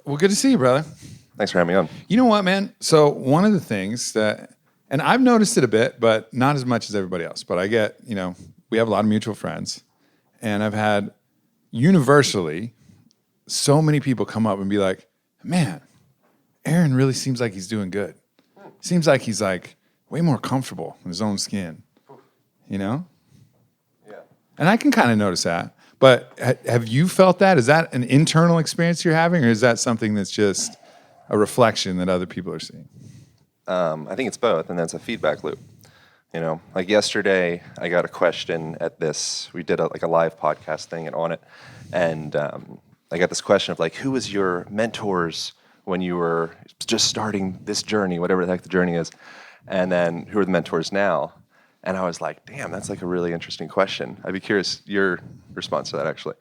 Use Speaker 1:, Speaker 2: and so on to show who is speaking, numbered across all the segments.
Speaker 1: Well, good to see you, brother.
Speaker 2: Thanks for having me on.
Speaker 1: You know what, man? So one of the things that, and I've noticed it a bit, but not as much as everybody else, but I get, we have a lot of mutual friends, and I've had universally so many people come up and be like, man, Aaron really seems like he's doing good. Seems like he's like way more comfortable in his own skin, Yeah. And I can kind of notice that. But have you felt that? Is that an internal experience you're having, or is that something that's just a reflection that other people are seeing?
Speaker 2: I think it's both, and that's a feedback loop. Like yesterday, I got a question at this. We did a live podcast thing at Onnit, and I got this question of who was your mentors when you were just starting this journey, whatever the heck the journey is, and then who are the mentors now? And I was like, damn, that's a really interesting question. I'd be curious your response to that, actually.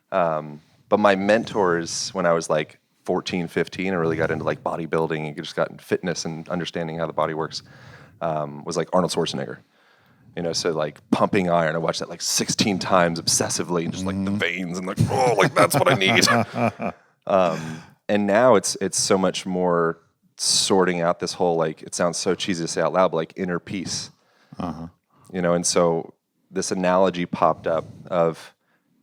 Speaker 2: But my mentors, when I was 14, 15, I really got into bodybuilding and just got into fitness and understanding how the body works, was Arnold Schwarzenegger. So pumping iron, I watched that 16 times obsessively, and just the veins and that's what I need. And now it's so much more sorting out this whole it sounds so cheesy to say out loud, but inner peace.
Speaker 1: Uh-huh.
Speaker 2: And so this analogy popped up of,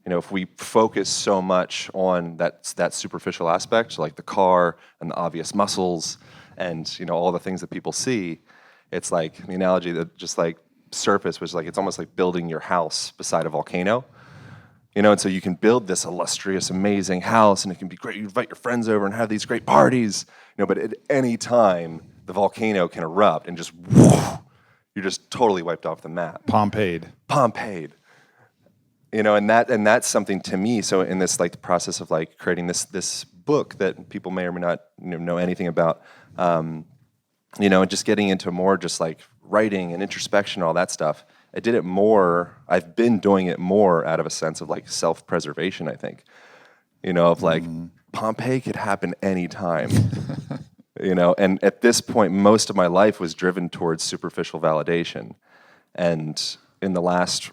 Speaker 2: if we focus so much on that superficial aspect, like the car and the obvious muscles and, all the things that people see, it's the analogy that just surface was it's almost like building your house beside a volcano. And so you can build this illustrious, amazing house, and it can be great. You invite your friends over and have these great parties, but at any time, the volcano can erupt and just, you're just totally wiped off the map.
Speaker 1: Pompeii.
Speaker 2: And that's something to me. So in this the process of creating this book that people may or may not know anything about, and just getting into more just writing and introspection, all that stuff. I did it more. I've been doing it more out of a sense of self-preservation, I think. Of Pompeii could happen anytime. And at this point, most of my life was driven towards superficial validation. And in the last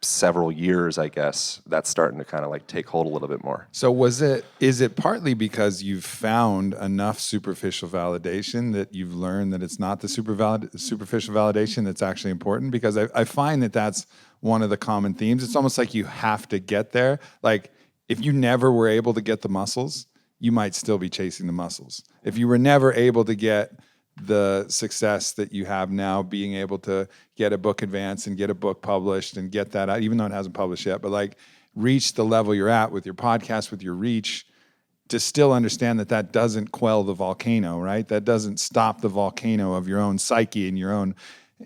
Speaker 2: several years, I guess, that's starting to kind of take hold a little bit more.
Speaker 1: So is it partly because you've found enough superficial validation that you've learned that it's not the superficial validation that's actually important? Because I find that that's one of the common themes. It's almost like you have to get there. If you never were able to get the muscles, you might still be chasing the muscles. If you were never able to get the success that you have now, being able to get a book advanced and get a book published and get that out, even though it hasn't published yet, but reach the level you're at with your podcast, with your reach, to still understand that doesn't quell the volcano, right? That doesn't stop the volcano of your own psyche and your own,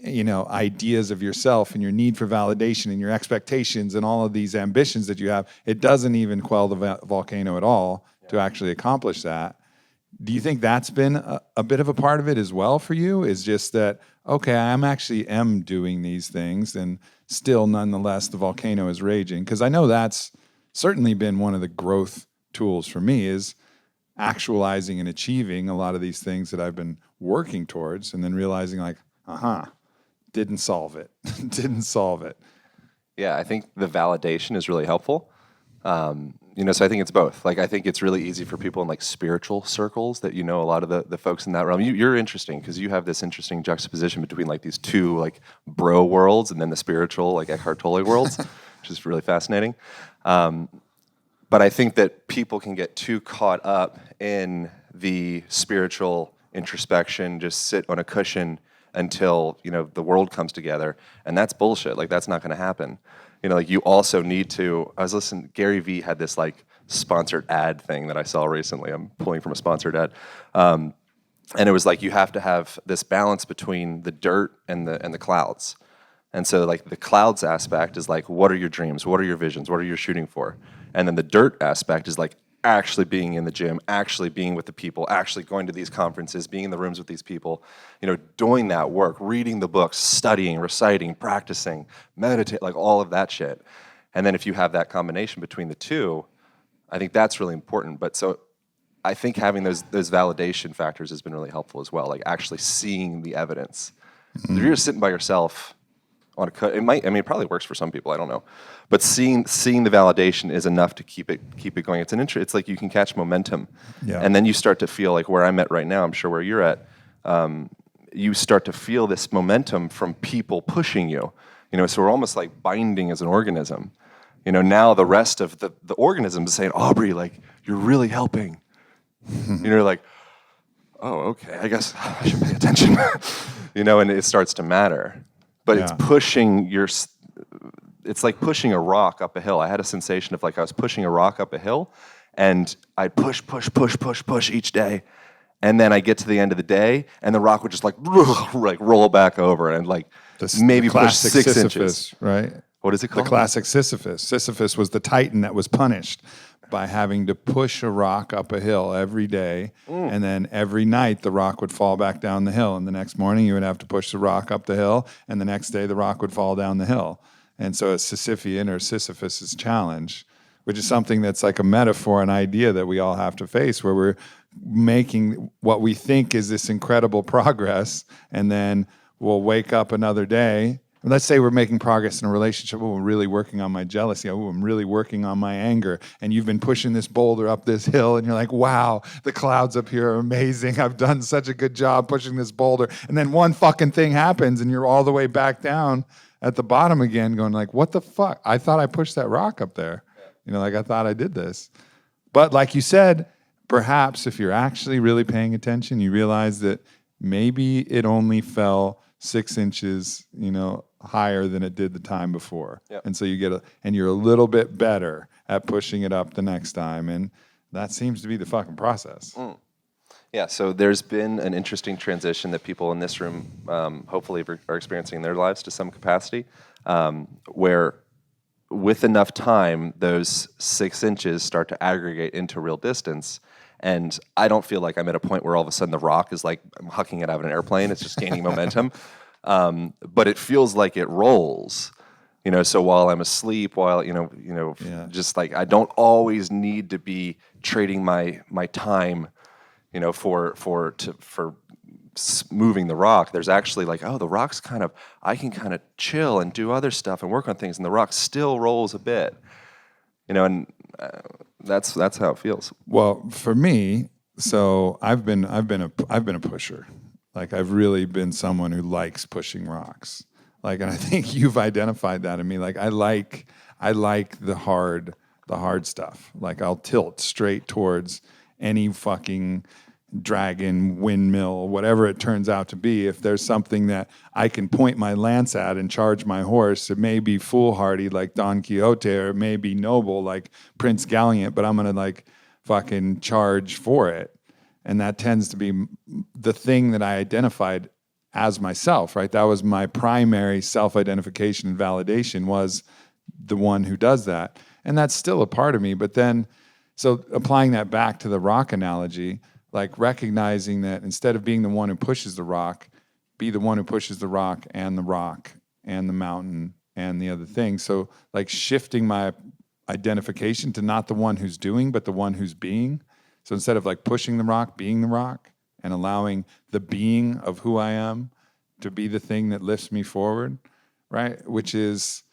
Speaker 1: ideas of yourself and your need for validation and your expectations and all of these ambitions that you have. It doesn't even quell the volcano at all to actually accomplish that. Do you think that's been a bit of a part of it as well for you? Is just that, okay, am doing these things, and still nonetheless the volcano is raging? Because I know that's certainly been one of the growth tools for me, is actualizing and achieving a lot of these things that I've been working towards, and then realizing didn't solve it.
Speaker 2: Yeah, I think the validation is really helpful. So I think it's both. I think it's really easy for people in spiritual circles that a lot of the folks in that realm. You're interesting because you have this interesting juxtaposition between these two bro worlds and then the spiritual Eckhart Tolle worlds, which is really fascinating. But I think that people can get too caught up in the spiritual introspection, just sit on a cushion until the world comes together, and that's bullshit. That's not going to happen. You also need to. I was listening. Gary Vee had this sponsored ad thing that I saw recently. I'm pulling from a sponsored ad, and it was you have to have this balance between the dirt and the clouds. And so the clouds aspect is what are your dreams? What are your visions? What are you shooting for? And then the dirt aspect is actually being in the gym, actually being with the people, actually going to these conferences, being in the rooms with these people, doing that work, reading the books, studying, reciting, practicing, meditate, all of that shit. And then if you have that combination between the two, I think that's really important. But so I think having those validation factors has been really helpful as well, actually seeing the evidence. Mm-hmm. If you're just sitting by yourself on a cut. It might. I mean, it probably works for some people. I don't know, but seeing the validation is enough to keep it going. It's like you can catch momentum, and then you start to feel like where I'm at right now. I'm sure where you're at. You start to feel this momentum from people pushing you. So we're almost like binding as an organism. Now the rest of the organism is saying, Aubrey, like you're really helping. You're like, oh, okay, I guess I should pay attention. And it starts to matter. But it's like pushing a rock up a hill. I had a sensation of like I was pushing a rock up a hill, and I'd push each day. And then I get to the end of the day, and the rock would just like roll back over and like maybe push 6 inches.
Speaker 1: Right?
Speaker 2: What is it called?
Speaker 1: The classic Sisyphus. Sisyphus was the Titan that was punished by having to push a rock up a hill every day, and then every night the rock would fall back down the hill, and the next morning you would have to push the rock up the hill, and the next day the rock would fall down the hill. And so it's Sisyphean or Sisyphus's challenge, which is something that's like a metaphor, an idea that we all have to face, where we're making what we think is this incredible progress, and then we'll wake up another day. Let's say we're making progress in a relationship. Oh, I'm really working on my jealousy. Oh, I'm really working on my anger. And you've been pushing this boulder up this hill, and you're like, wow, the clouds up here are amazing. I've done such a good job pushing this boulder. And then one fucking thing happens, and you're all the way back down at the bottom again, going like, what the fuck? I thought I pushed that rock up there. Like I thought I did this. But like you said, perhaps if you're actually really paying attention, you realize that maybe it only fell 6 inches, higher than it did the time before. Yep. And so you're a little bit better at pushing it up the next time. And that seems to be the fucking process.
Speaker 2: Yeah, so there's been an interesting transition that people in this room hopefully are experiencing in their lives to some capacity, where with enough time, those 6 inches start to aggregate into real distance. And I don't feel like I'm at a point where all of a sudden the rock is like I'm hucking it out of an airplane. It's just gaining momentum. But it feels like it rolls. So while I'm asleep, just like I don't always need to be trading my time, for moving the rock. There's actually like, oh, the rock's I can kind of chill and do other stuff and work on things, and the rock still rolls a bit, and that's how it feels.
Speaker 1: Well, for me, so I've been a pusher. Like I've really been someone who likes pushing rocks. Like, and I think you've identified that in me. Like I like the hard stuff. Like I'll tilt straight towards any fucking dragon, windmill, whatever it turns out to be. If there's something that I can point my lance at and charge my horse, it may be foolhardy like Don Quixote, or it may be noble like Prince Galliant, but I'm gonna like fucking charge for it. And that tends to be the thing that I identified as myself, right? That was my primary self-identification and validation, was the one who does that. And that's still a part of me. But then, so applying that back to the rock analogy, like recognizing that instead of being the one who pushes the rock, be the one who pushes the rock and the mountain and the other thing. So like shifting my identification to not the one who's doing, but the one who's being. So instead of like pushing the rock, being the rock, and allowing the being of who I am to be the thing that lifts me forward, right? Which is,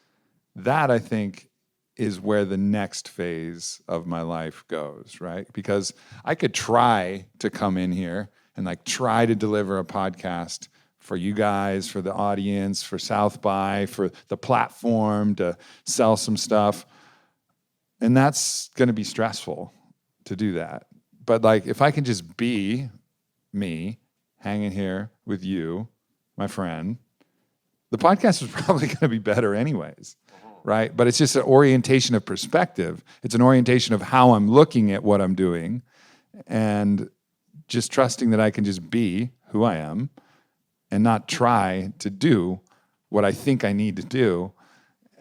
Speaker 1: that I think is where the next phase of my life goes, right? Because I could try to come in here and like try to deliver a podcast for you guys, for the audience, for South by, for the platform, to sell some stuff. And that's going to be stressful to do that. But like, if I can just be me, hanging here with you, my friend, the podcast is probably going to be better anyways, right? But it's just an orientation of perspective. It's an orientation of how I'm looking at what I'm doing, and just trusting that I can just be who I am and not try to do what I think I need to do.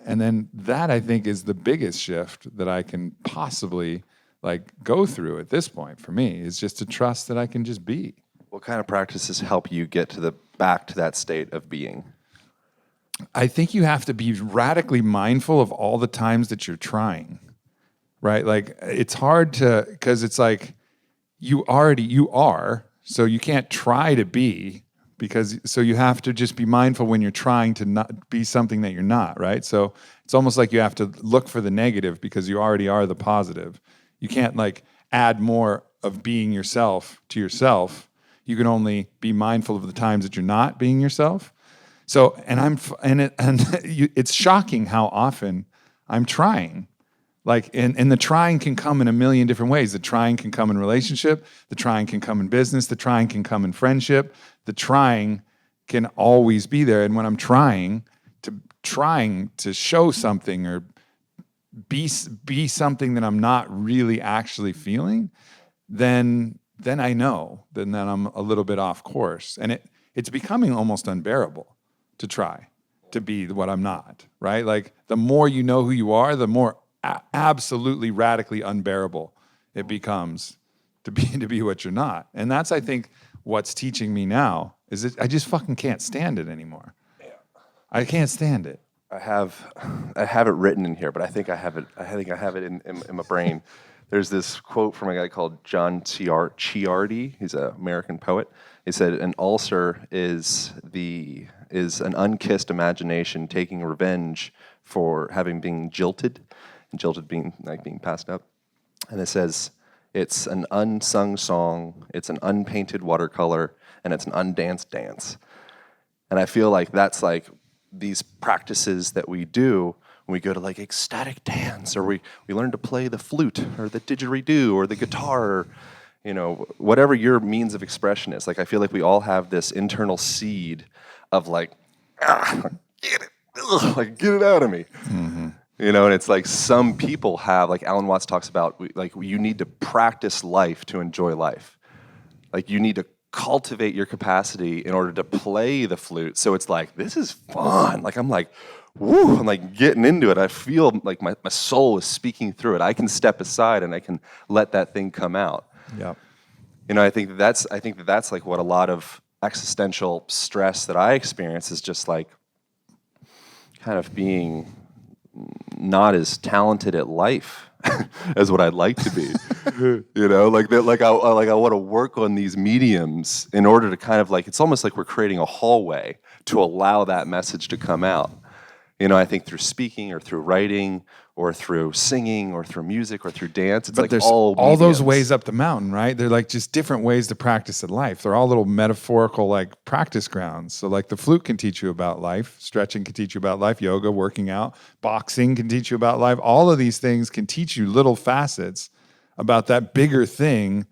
Speaker 1: And then that, I think, is the biggest shift that I can possibly like go through at this point for me, is just to trust that I can just be.
Speaker 2: What kind of practices help you get back to that state of being?
Speaker 1: I think you have to be radically mindful of all the times that you're trying, right? Like it's hard to, because it's like you are, so you can't try to be because so you have to just be mindful when you're trying to not be something that you're not, right? So it's almost like you have to look for the negative because you already are the positive. You can't like add more of being yourself to yourself. You can only be mindful of the times that you're not being yourself. So, it's shocking how often I'm trying. Like, and the trying can come in a million different ways. The trying can come in relationship. The trying can come in business. The trying can come in friendship. The trying can always be there. And when I'm trying to show something or be something that I'm not really actually feeling, then I know. Then I'm a little bit off course, and it's becoming almost unbearable to try to be what I'm not. Right? Like the more you know who you are, the more absolutely radically unbearable it becomes to be what you're not. And that's, I think, what's teaching me now is that I just fucking can't stand it anymore. Yeah. I can't stand it.
Speaker 2: I have it written in here, but I think I have it in my brain. There's this quote from a guy called John Ciardi. He's an American poet. He said, "An ulcer is an unkissed imagination taking revenge for having been jilted." And jilted being like being passed up. And it says, it's an unsung song, it's an unpainted watercolor, and it's an undanced dance. And I feel like that's like these practices that we do when we go to like ecstatic dance, or we learn to play the flute or the didgeridoo or the guitar, or, you know, whatever your means of expression is. Like I feel like we all have this internal seed of like, get it, like get it out of me. Mm-hmm. You know, and it's like some people have, like Alan Watts talks about, like you need to practice life to enjoy life. Like you need to cultivate your capacity in order to play the flute. So it's like, this is fun. Like I'm like, woo, I'm like getting into it. I feel like my soul is speaking through it. I can step aside and I can let that thing come out.
Speaker 1: Yeah.
Speaker 2: You know, I think that's like what a lot of existential stress that I experience is just like kind of being not as talented at life as what I'd like to be. You know, like that, like I want to work on these mediums in order to kind of like, it's almost like we're creating a hallway to allow that message to come out. You know, I think through speaking or through writing or through singing or through music or through dance, it's
Speaker 1: but
Speaker 2: like
Speaker 1: there's
Speaker 2: all
Speaker 1: those ways up the mountain, right? They're like just different ways to practice at life. They're all little metaphorical like practice grounds. So like the flute can teach you about life, stretching can teach you about life, yoga, working out, boxing can teach you about life. All of these things can teach you little facets about that bigger thing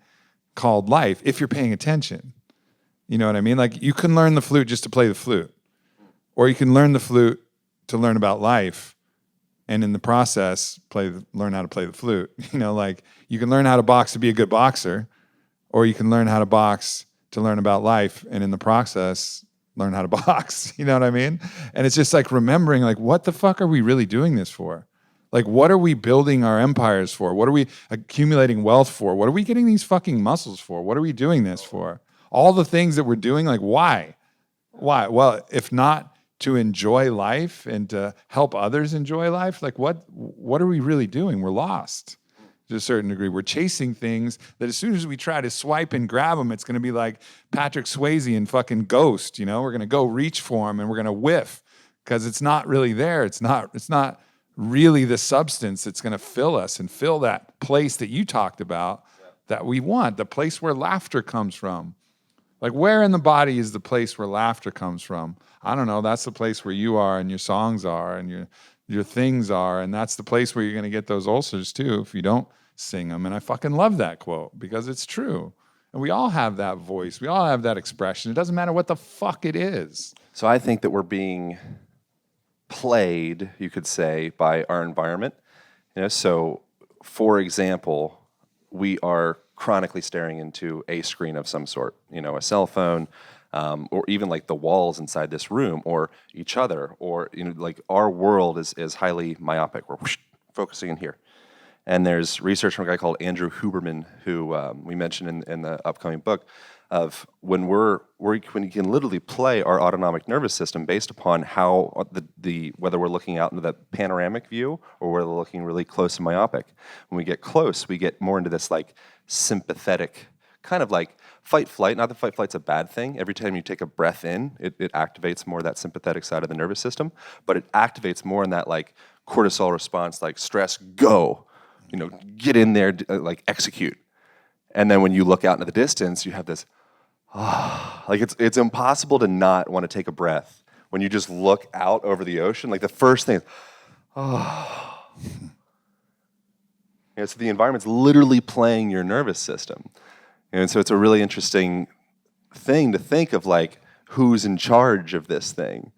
Speaker 1: called life if you're paying attention. You know what I mean? Like you can learn the flute just to play the flute, or you can learn the flute to learn about life, and in the process, learn how to play the flute. You know, like you can learn how to box to be a good boxer, or you can learn how to box to learn about life, and in the process, learn how to box. You know what I mean? And it's just like remembering, like, what the fuck are we really doing this for? Like, what are we building our empires for? What are we accumulating wealth for? What are we getting these fucking muscles for? What are we doing this for? All the things that we're doing, like, why? Why? Well, if not to enjoy life and to help others enjoy life, like what are we really doing? We're lost to a certain degree. We're chasing things that as soon as we try to swipe and grab them, it's going to be like Patrick Swayze in fucking Ghost. You know, we're going to go reach for them and we're going to whiff because it's not really there. It's not really the substance that's going to fill us and fill that place that you talked about that we want, the place where laughter comes from. Like, where in the body is the place where laughter comes from? I don't know. That's the place where you are and your songs are and your things are. And that's the place where you're going to get those ulcers too if you don't sing them. And I fucking love that quote because it's true. And we all have that voice. We all have that expression. It doesn't matter what the fuck it is.
Speaker 2: So I think that we're being played, you could say, by our environment. You know, so for example, we are chronically staring into a screen of some sort, you know, a cell phone, or even like the walls inside this room, or each other, or, you know, like our world is highly myopic. We're focusing in here. And there's research from a guy called Andrew Huberman, who we mentioned in the upcoming book, of when you can literally play our autonomic nervous system based upon how whether we're looking out into the panoramic view or whether we're looking really close and myopic. When we get close, we get more into this like sympathetic kind of like fight flight. Not that fight flight's a bad thing. Every time you take a breath in, it activates more of that sympathetic side of the nervous system, but it activates more in that like cortisol response, like stress, go, get in there, like execute. And then when you look out into the distance, you have this, like it's impossible to not want to take a breath when you just look out over the ocean. Like the first thing is, so the environment's literally playing your nervous system. And so it's a really interesting thing to think of, like, who's in charge of this thing?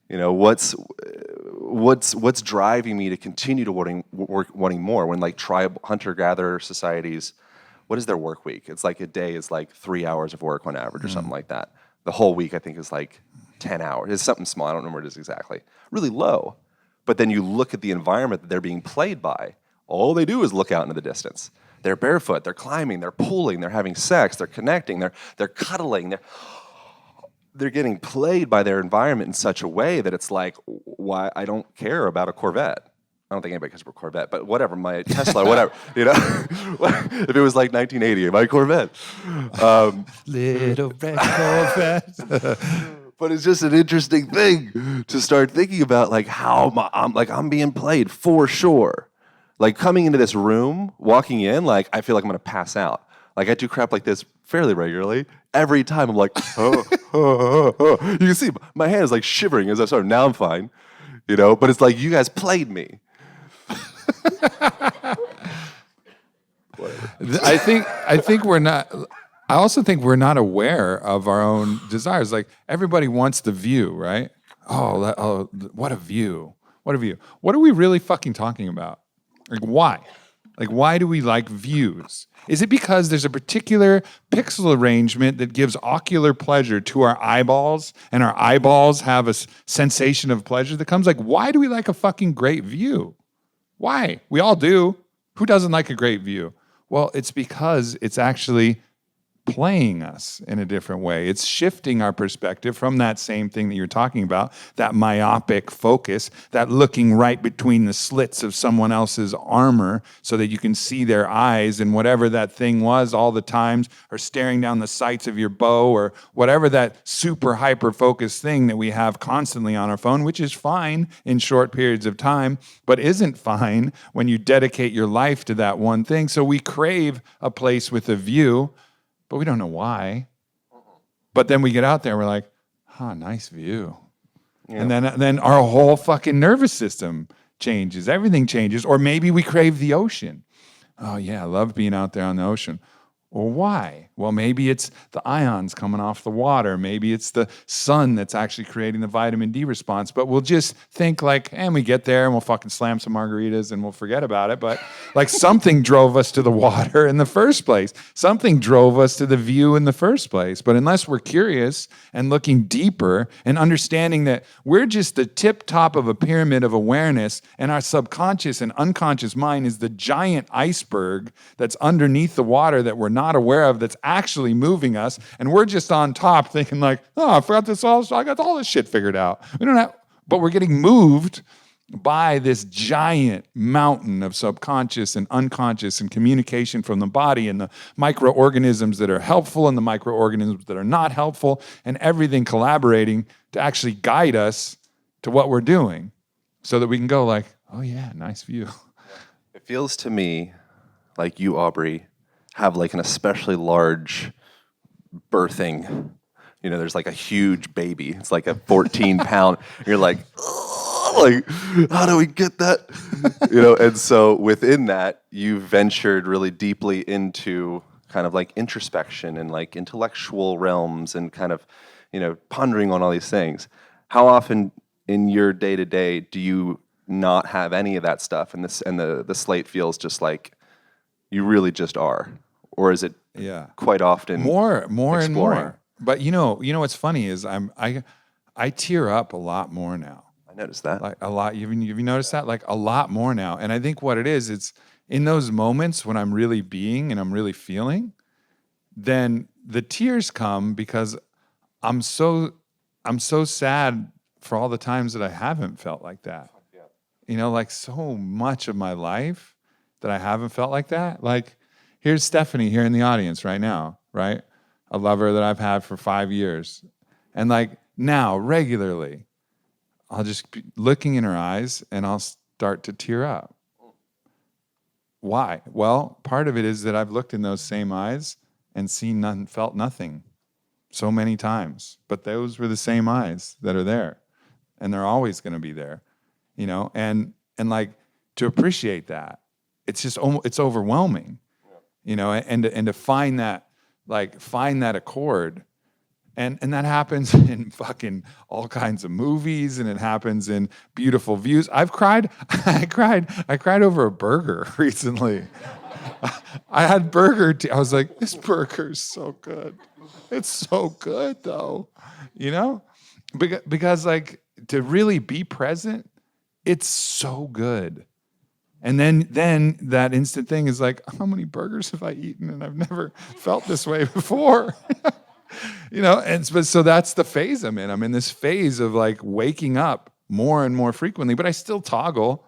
Speaker 2: What's driving me to continue to wanting more? When like tribal hunter-gatherer societies, what is their work week? It's like a day is like 3 hours of work on average or something like that. The whole week I think is like 10 hours. It's something small, I don't remember what it is exactly. Really low. But then you look at the environment that they're being played by. All they do is look out into the distance. They're barefoot, they're climbing, they're pulling, they're having sex, they're connecting, they're cuddling, they're getting played by their environment in such a way that it's like, why I don't care about a Corvette. I don't think anybody cares about a Corvette, but whatever, my Tesla, whatever, if it was like 1980, my Corvette.
Speaker 1: Little red Corvette.
Speaker 2: But it's just an interesting thing to start thinking about, like how I'm being played for sure. Like coming into this room, walking in, like I feel like I'm gonna pass out. Like I do crap like this fairly regularly. Every time I'm like, oh. You can see my hand is like shivering as I start. Now I'm fine, But it's like you guys played me.
Speaker 1: I think we're not. I also think we're not aware of our own desires. Like everybody wants the view, right? Oh, what a view! What a view! What are we really fucking talking about? Like why? Like why do we like views? Is it because there's a particular pixel arrangement that gives ocular pleasure to our eyeballs, and our eyeballs have a sensation of pleasure that comes? Like why do we like a fucking great view? Why? We all do. Who doesn't like a great view? Well, it's because it's actually playing us in a different way. It's shifting our perspective from that same thing that you're talking about, that myopic focus, that looking right between the slits of someone else's armor so that you can see their eyes and whatever that thing was all the times, or staring down the sights of your bow, or whatever that super hyper-focused thing that we have constantly on our phone, which is fine in short periods of time, but isn't fine when you dedicate your life to that one thing. So we crave a place with a view, but we don't know why. But then we get out there and we're like, nice view. Yeah. And then our whole fucking nervous system changes. Everything changes. Or maybe we crave the ocean. Oh yeah, I love being out there on the ocean. Well, why? Well, maybe it's the ions coming off the water. Maybe it's the sun that's actually creating the vitamin D response. But we'll just think like, and we get there and we'll fucking slam some margaritas and we'll forget about it. But like something drove us to the water in the first place. Something drove us to the view in the first place. But unless we're curious and looking deeper and understanding that we're just the tip top of a pyramid of awareness, and our subconscious and unconscious mind is the giant iceberg that's underneath the water that we're not aware of, that's actually moving us, and we're just on top thinking like, I forgot this all, so I got all this shit figured out. But we're getting moved by this giant mountain of subconscious and unconscious and communication from the body, and the microorganisms that are helpful and the microorganisms that are not helpful, and everything collaborating to actually guide us to what we're doing so that we can go like, oh yeah, nice view.
Speaker 2: It feels to me like you, Aubrey, have like an especially large birthing. There's like a huge baby. It's like a 14-pound. You're like, how do we get that? And so within that, you ventured really deeply into kind of like introspection and like intellectual realms and kind of, pondering on all these things. How often in your day-to-day do you not have any of that stuff, and the slate feels just like you really just are? Or is it quite often
Speaker 1: more
Speaker 2: exploring?
Speaker 1: And more? But you know what's funny is I tear up a lot more now.
Speaker 2: I noticed that.
Speaker 1: Like a lot. Have you noticed that? Like a lot more now. And I think what it is, it's in those moments when I'm really being and I'm really feeling, then the tears come because I'm so sad for all the times that I haven't felt like that. Yeah. Like so much of my life that I haven't felt like that. Like, here's Stephanie here in the audience right now. right? A lover that I've had for 5 years. And like now, regularly, I'll just be looking in her eyes and I'll start to tear up. Why? Well, part of it is that I've looked in those same eyes and seen none, felt nothing so many times. But those were the same eyes that are there. And they're always going to be there, you know? And like to appreciate that, it's overwhelming, you know, and to find that, like find that accord. And that happens in fucking all kinds of movies, and it happens in beautiful views. I cried over a burger recently. I had I was like, this burger is so good. It's so good though, you know? Because like to really be present, it's so good. And then that instant thing is like, how many burgers have I eaten? And I've never felt this way before. You know, so that's the phase I'm in. I'm in this phase of like waking up more and more frequently, but I still toggle.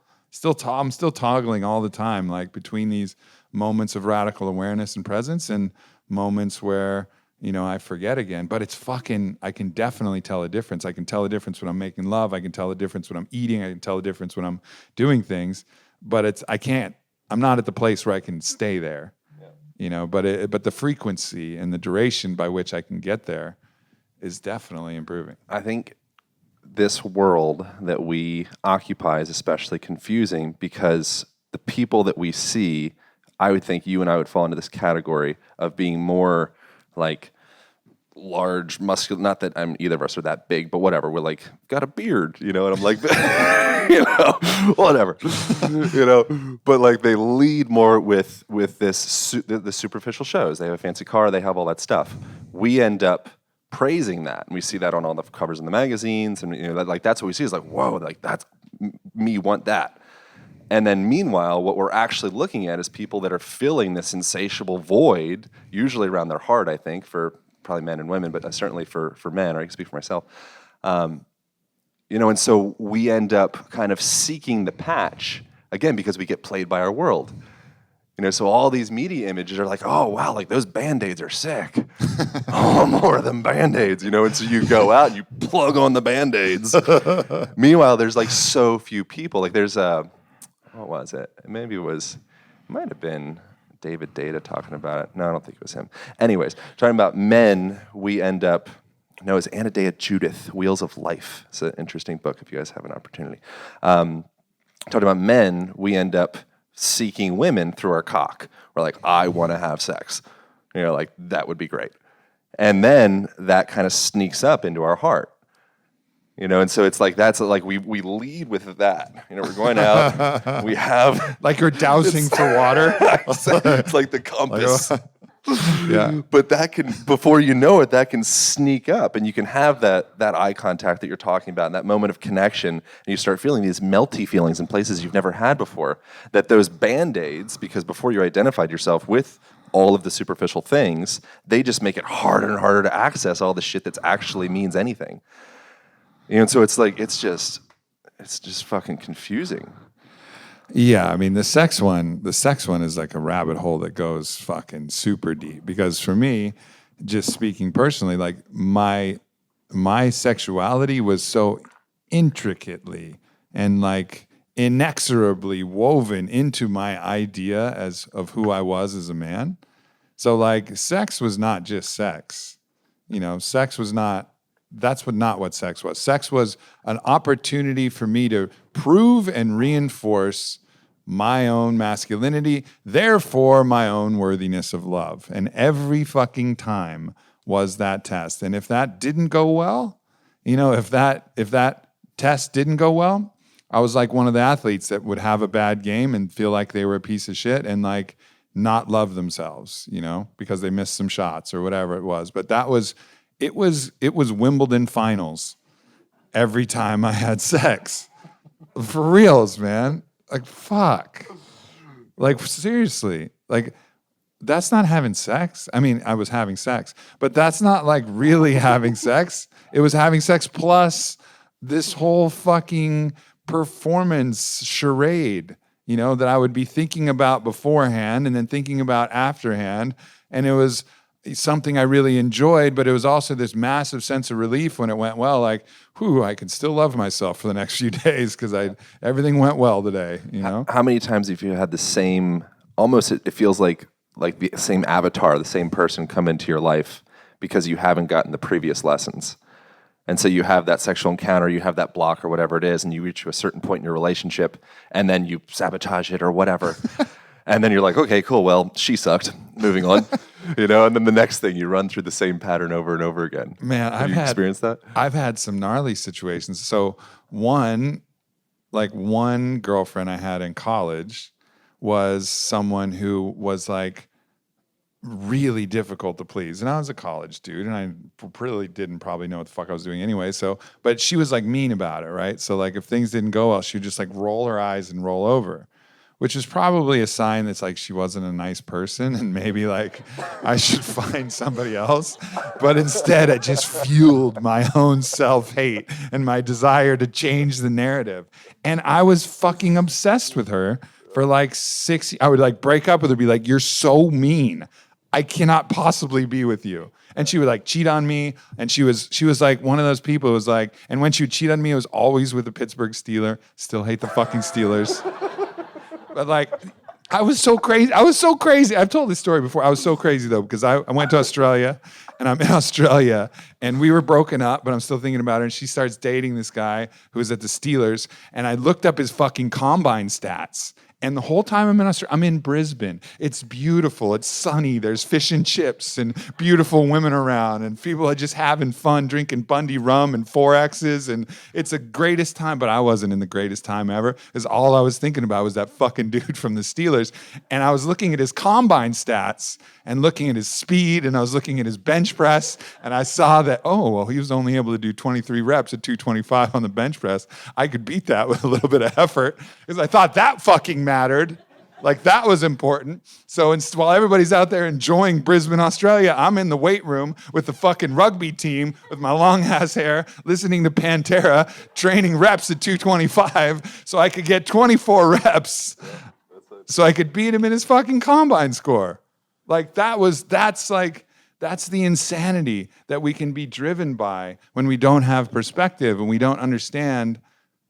Speaker 1: I'm still toggling all the time, like between these moments of radical awareness and presence and moments where, you know, I forget again. But I can definitely tell a difference. I can tell a difference when I'm making love. I can tell a difference when I'm eating. I can tell a difference when I'm doing things. But I'm not at the place where I can stay there. You know, but the frequency and the duration by which I can get there is definitely improving.
Speaker 2: I think this world that we occupy is especially confusing because the people that we see, I would think you and I would fall into this category of being more like large, muscular. Not that either of us are that big, but whatever. We're like, got a beard, you know, and I'm like, you know, whatever, you know. But like they lead more with this the superficial shows. They have a fancy car, they have all that stuff. We end up praising that, and we see that on all the covers in the magazines, and you know, like that's what we see is like, whoa, like that's me want that. And then meanwhile, what we're actually looking at is people that are filling this insatiable void, usually around their heart, I think, for probably men and women, but certainly for men, or I can speak for myself. You know, and so we end up kind of seeking the patch, again, because we get played by our world. You know, so all these media images are like, oh, wow, like those Band-Aids are sick. Oh, more of them Band-Aids, you know, and so you go out and you plug on the Band-Aids. Meanwhile, there's like so few people. Like there's what was it? It might have been David Data talking about it. No, I don't think it was him. Anyways, talking about men, we end up, no, it's Anadea Judith, Wheels of Life. It's an interesting book if you guys have an opportunity. Talking about men, we end up seeking women through our cock. We're like, I want to have sex. You know, like that would be great. And then that kind of sneaks up into our heart. You know, and so it's like that's like we lead with that. You know, we're going out. We have
Speaker 1: like you're dousing for water.
Speaker 2: It's like the compass.
Speaker 1: Yeah.
Speaker 2: But that can, before you know it, that can sneak up, and you can have that eye contact that you're talking about, and that moment of connection, and you start feeling these melty feelings in places you've never had before. That those Band-Aids, because before you identified yourself with all of the superficial things, they just make it harder and harder to access all the shit that actually means anything. You know, and so it's like it's just fucking confusing.
Speaker 1: Yeah, I mean the sex one is like a rabbit hole that goes fucking super deep. Because for me, just speaking personally, like my sexuality was so intricately and like inexorably woven into my idea of who I was as a man. So like sex was not just sex. You know, not what sex was. Sex was an opportunity for me to prove and reinforce my own masculinity, therefore my own worthiness of love. And every fucking time was that test. And if that didn't go well, you know, if that test didn't go well, I was like one of the athletes that would have a bad game and feel like they were a piece of shit and like not love themselves, you know, because they missed some shots or whatever it was. But it was Wimbledon finals every time I had sex. For reals, man. Like, fuck. Like, seriously. Like, that's not having sex. I mean, I was having sex, but that's not like really having sex. It was having sex plus this whole fucking performance charade, you know, that I would be thinking about beforehand and then thinking about afterhand. And it was something I really enjoyed, but it was also this massive sense of relief when it went well. Like, whew, I can still love myself for the next few days because everything went well today. You know,
Speaker 2: How many times have you had the same? Almost, it feels like the same avatar, the same person come into your life because you haven't gotten the previous lessons. And so you have that sexual encounter, you have that block or whatever it is, and you reach to a certain point in your relationship, and then you sabotage it or whatever. And then you're like, okay, cool, well, she sucked. Moving on. And then the next thing, you run through the same pattern over and over again.
Speaker 1: Man,
Speaker 2: Have you experienced that?
Speaker 1: I've had some gnarly situations. So one girlfriend I had in college was someone who was like really difficult to please. And I was a college dude and I really didn't probably know what the fuck I was doing anyway. So, but she was like mean about it, right? So like if things didn't go well, she would just like roll her eyes and roll over, which is probably a sign that's like she wasn't a nice person and maybe like I should find somebody else. But instead, it just fueled my own self-hate and my desire to change the narrative. And I was fucking obsessed with her for like 6 years. I would like break up with her, be like, you're so mean. I cannot possibly be with you. And she would like cheat on me. And she was like one of those people who was like, and when she would cheat on me, it was always with the Pittsburgh Steelers. Still hate the fucking Steelers. But like, I was so crazy. I've told this story before. I was so crazy though, because I went to Australia and I'm in Australia and we were broken up, but I'm still thinking about her. And she starts dating this guy who was at the Steelers. And I looked up his fucking combine stats. And the whole time I'm in Australia, I'm in Brisbane. It's beautiful. It's sunny. There's fish and chips and beautiful women around. And people are just having fun, drinking Bundy rum and 4Xs. And it's the greatest time. But I wasn't in the greatest time ever. Because all I was thinking about was that fucking dude from the Steelers. And I was looking at his combine stats and looking at his speed. And I was looking at his bench press. And I saw that, oh, well, he was only able to do 23 reps at 225 on the bench press. I could beat that with a little bit of effort. Because I thought that fucking mattered. Like that was important. So while everybody's out there enjoying Brisbane, Australia, I'm in the weight room with the fucking rugby team with my long ass hair, listening to Pantera, training reps at 225 so I could get 24 reps so I could beat him in his fucking combine score. Like that's the insanity that we can be driven by when we don't have perspective and we don't understand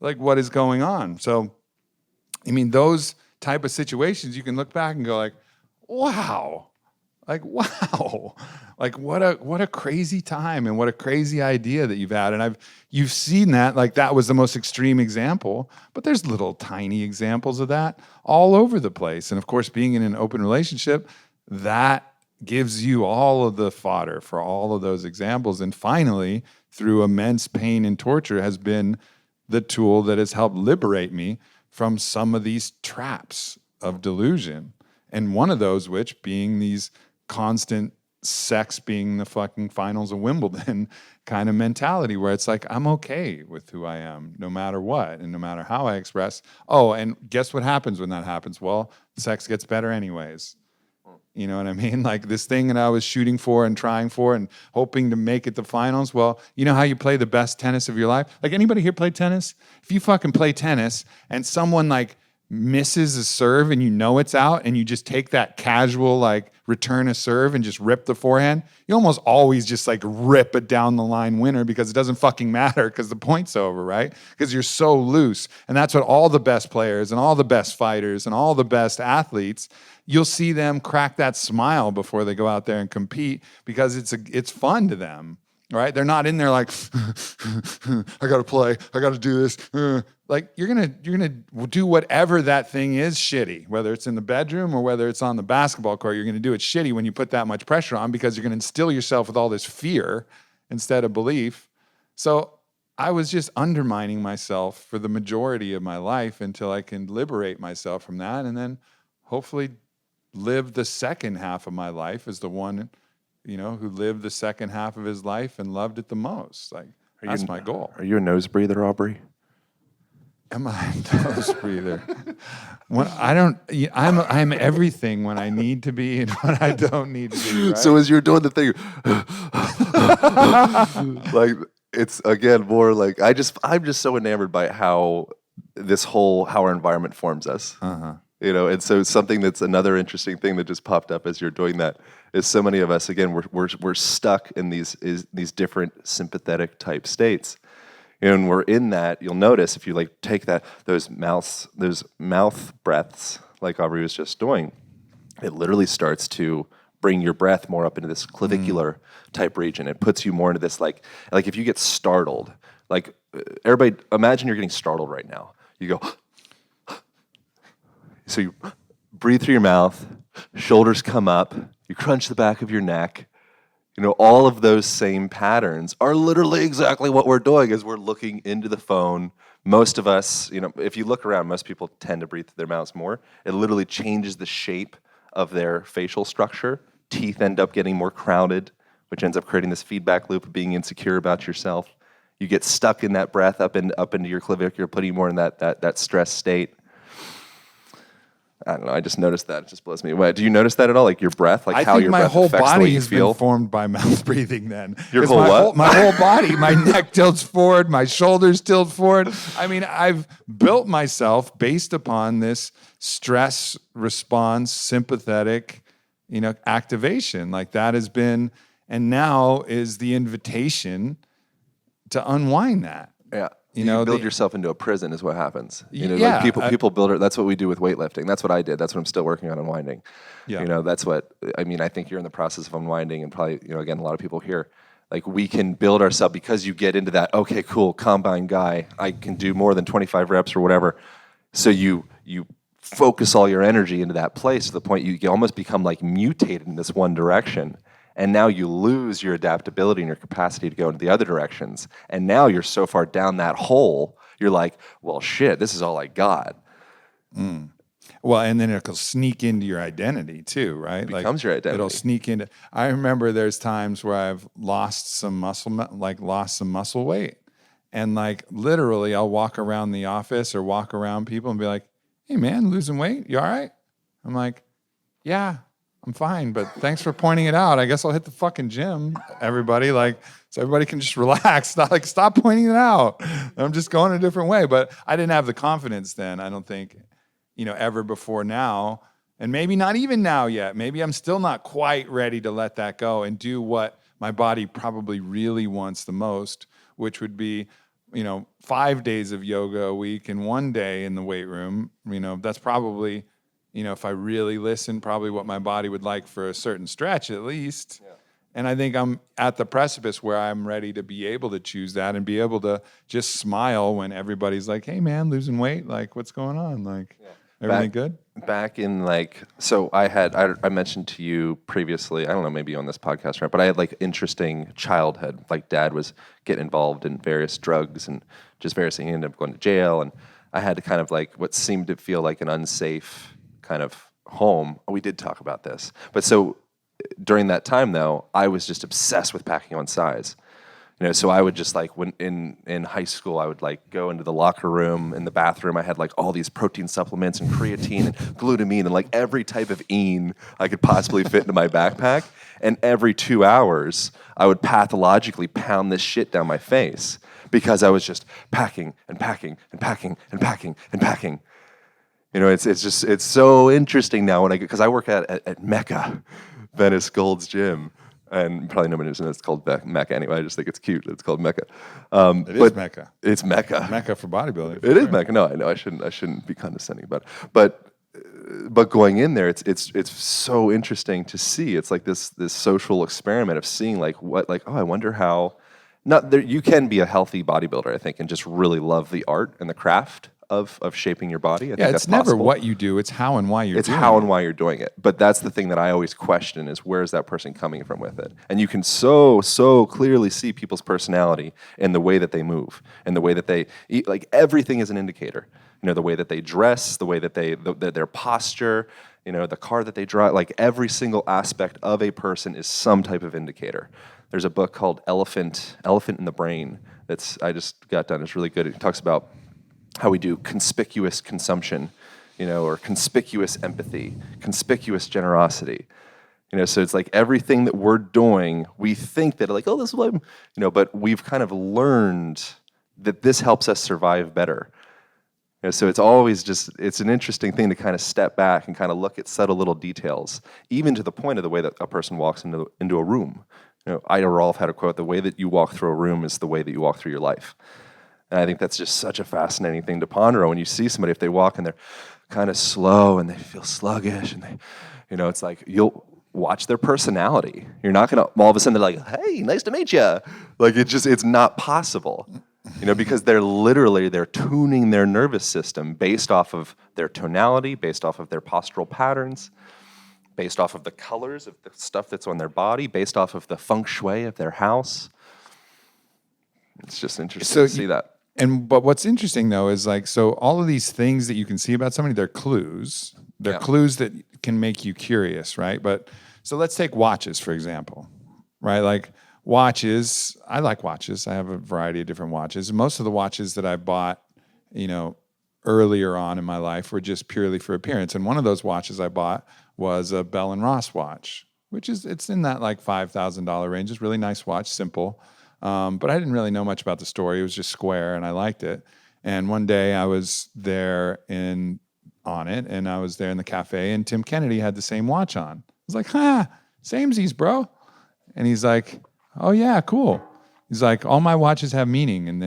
Speaker 1: like what is going on. So, I mean, those type of situations, you can look back and go like, wow, like what a crazy time and what a crazy idea that you've had. And you've seen that, like that was the most extreme example, but there's little tiny examples of that all over the place. And of course, being in an open relationship, that gives you all of the fodder for all of those examples. And finally, through immense pain and torture, has been the tool that has helped liberate me from some of these traps of delusion. And one of those, which being these constant sex being the fucking finals of Wimbledon kind of mentality where it's like, I'm okay with who I am no matter what and no matter how I express. Oh, and guess what happens when that happens? Well, sex gets better anyways. You know what I mean? Like this thing that I was shooting for and trying for and hoping to make it the finals. Well, you know how you play the best tennis of your life? Like anybody here play tennis? If you fucking play tennis and someone like misses a serve and you know it's out and you just take that casual like return a serve and just rip the forehand, you almost always just like rip a down the line winner because it doesn't fucking matter because the point's over, right? Because you're so loose. And that's what all the best players and all the best fighters and all the best athletes, you'll see them crack that smile before they go out there and compete because it's fun to them, right? They're not in there like, I got to play, I got to do this. Like you're gonna do whatever that thing is shitty, whether it's in the bedroom or whether it's on the basketball court. You're gonna do it shitty when you put that much pressure on because you're gonna instill yourself with all this fear instead of belief. So I was just undermining myself for the majority of my life until I can liberate myself from that, and then hopefully live the second half of my life as the one, you know, who lived the second half of his life and loved it the most. Like that's my goal.
Speaker 2: Are you a nose breather, Aubrey?
Speaker 1: Am I a nose breather? When I'm everything when I need to be and when I don't need to be. Right?
Speaker 2: So as you're doing the thing, like it's again more like I'm just so enamored by how our environment forms us.
Speaker 1: Uh-huh.
Speaker 2: And so something that's another interesting thing that just popped up as you're doing that is so many of us, again, we're stuck in these different sympathetic type states. And we're in that, you'll notice if you like take those mouth breaths, like Aubrey was just doing, it literally starts to bring your breath more up into this clavicular type region. It puts you more into this like if you get startled, like everybody, imagine you're getting startled right now. You go, so you breathe through your mouth, shoulders come up, you crunch the back of your neck. All of those same patterns are literally exactly what we're doing as we're looking into the phone. Most of us, if you look around, most people tend to breathe through their mouths more. It literally changes the shape of their facial structure. Teeth end up getting more crowded, which ends up creating this feedback loop of being insecure about yourself. You get stuck in that breath up into your clavicular, putting you more in that stress state. I don't know. I just noticed that. It just blows me away. Do you notice that at all? Like your breath, like how your breath affects the way you feel?
Speaker 1: I think my whole body has been formed by mouth breathing then.
Speaker 2: Your whole what?
Speaker 1: My whole body, my neck tilts forward, my shoulders tilt forward. I mean, I've built myself based upon this stress response, sympathetic, activation. Like that has been, and now is the invitation to unwind that.
Speaker 2: Yeah. You build yourself into a prison is what happens.
Speaker 1: Yeah,
Speaker 2: like people build it. That's what we do with weightlifting. That's what I did. That's what I'm still working on unwinding.
Speaker 1: Yeah.
Speaker 2: That's what, I think you're in the process of unwinding and probably, again, a lot of people here, like we can build ourselves because you get into that, okay, cool, combine guy. I can do more than 25 reps or whatever. So you focus all your energy into that place to the point you almost become like mutated in this one direction. And now you lose your adaptability and your capacity to go into the other directions. And now you're so far down that hole, you're like, well, shit, this is all I got.
Speaker 1: Well, and then it'll sneak into your identity too, right?
Speaker 2: It becomes your identity.
Speaker 1: It'll sneak into. I remember there's times where I've lost some muscle weight. And like literally I'll walk around the office or walk around people and be like, hey man, losing weight? You all right? I'm like, yeah. I'm fine, but thanks for pointing it out. I guess I'll hit the fucking gym, everybody. So everybody can just relax. Stop pointing it out. I'm just going a different way. But I didn't have the confidence then, I don't think, ever before now. And maybe not even now yet. Maybe I'm still not quite ready to let that go and do what my body probably really wants the most, which would be, 5 days of yoga a week and 1 day in the weight room. That's probably... if I really listen, probably what my body would like for a certain stretch at least. Yeah. And I think I'm at the precipice where I'm ready to be able to choose that and be able to just smile when everybody's like, hey man, losing weight, like what's going on? Like, everything good?
Speaker 2: Back in so I mentioned to you previously, I don't know, maybe on this podcast, right? But I had interesting childhood. Like dad was getting involved in various drugs and just various things. He ended up going to jail. And I had to kind of what seemed to feel like an unsafe kind of home. We did talk about this. But so during that time though, I was just obsessed with packing on size. So I would just when in high school, I would go into the locker room, in the bathroom, I had all these protein supplements and creatine and glutamine and every type of I could possibly fit into my backpack. And every 2 hours, I would pathologically pound this shit down my face because I was just packing and packing and packing and packing and packing. It's so interesting now because I work at Mecca, Venice Gold's gym, and probably nobody knows it's called Mecca anyway. I just think it's cute. It's called Mecca.
Speaker 1: It is Mecca.
Speaker 2: It's Mecca.
Speaker 1: Mecca for bodybuilding.
Speaker 2: It is Mecca. No, I know. I shouldn't be condescending about it. But going in there, it's so interesting to see. It's like this social experiment of seeing I wonder how. You can be a healthy bodybuilder, I think, and just really love the art and the craft of shaping your body. I think
Speaker 1: it's never
Speaker 2: possible.
Speaker 1: What you do, it's how and why you're doing it.
Speaker 2: It's how and why you're doing it. But that's the thing that I always question is where's that person coming from with it? And you can so clearly see people's personality in the way that they move and the way that they eat. Everything is an indicator. The way that they dress, the way that their posture, the car that they drive, every single aspect of a person is some type of indicator. There's a book called Elephant in the Brain I just got done. It's really good. It talks about how we do conspicuous consumption, or conspicuous empathy, conspicuous generosity. So it's everything that we're doing, we think that this is what I'm, but we've kind of learned that this helps us survive better. So it's always it's an interesting thing to kind of step back and kind of look at subtle little details, even to the point of the way that a person walks into a room. Ida Rolf had a quote: "The way that you walk through a room is the way that you walk through your life." And I think that's just such a fascinating thing to ponder. When you see somebody, if they walk and they're kind of slow and they feel sluggish, and it's like you'll watch their personality. You're not gonna all of a sudden they're like, "Hey, nice to meet you." Like it's not possible. Because they're tuning their nervous system based off of their tonality, based off of their postural patterns, based off of the colors of the stuff that's on their body, based off of the feng shui of their house. It's just interesting to see that.
Speaker 1: But what's interesting though is so all of these things that you can see about somebody, they're clues. They're clues that can make you curious, right? But so let's take watches, for example, right? Like watches, I like watches. I have a variety of different watches. Most of the watches that I bought, earlier on in my life were just purely for appearance. And one of those watches I bought was a Bell & Ross watch, it's in that $5,000 range. It's a really nice watch, simple. But I didn't really know much about the story. It was just square and I liked it. And one day I was there in Onnit and I was there in the cafe and Tim Kennedy had the same watch on. I was like, samesies, bro. And he's like, oh yeah, cool. He's like, all my watches have meaning. And,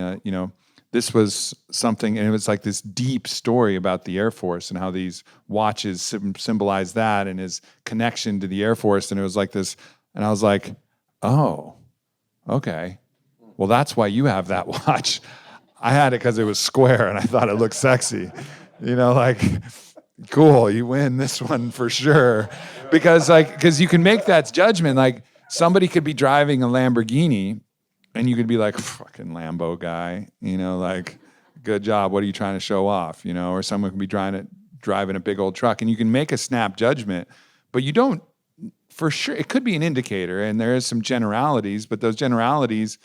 Speaker 1: this was something, and it was like this deep story about the Air Force and how these watches symbolize that and his connection to the Air Force. And it was like this, and I was like, oh, okay. Well, that's why you have that watch. I had it because it was square and I thought it looked sexy. Cool, you win this one for sure. Because you can make that judgment. Somebody could be driving a Lamborghini and you could be like, fucking Lambo guy, good job. What are you trying to show off? Or someone could be driving a big old truck and you can make a snap judgment, but you don't, for sure. It could be an indicator and there is some generalities, but those generalities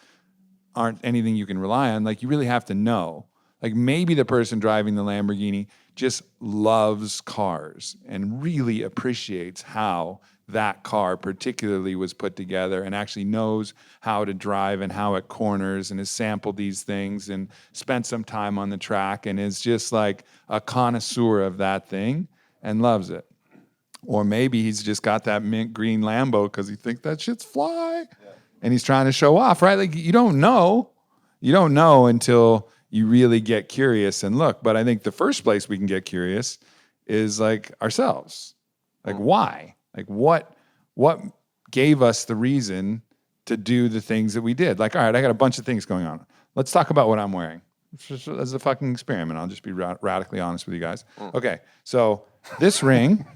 Speaker 1: aren't anything you can rely on. You really have to know. Maybe the person driving the Lamborghini just loves cars and really appreciates how that car particularly was put together and actually knows how to drive and how it corners and has sampled these things and spent some time on the track and is just like a connoisseur of that thing and loves it. Or maybe he's just got that mint green Lambo because he thinks that shit's fly and he's trying to show off, right? You don't know. You don't know until you really get curious and look. But I think the first place we can get curious is ourselves. Why? What gave us the reason to do the things that we did? All right, I got a bunch of things going on. Let's talk about what I'm wearing. As a fucking experiment, I'll just be radically honest with you guys. Okay, so this ring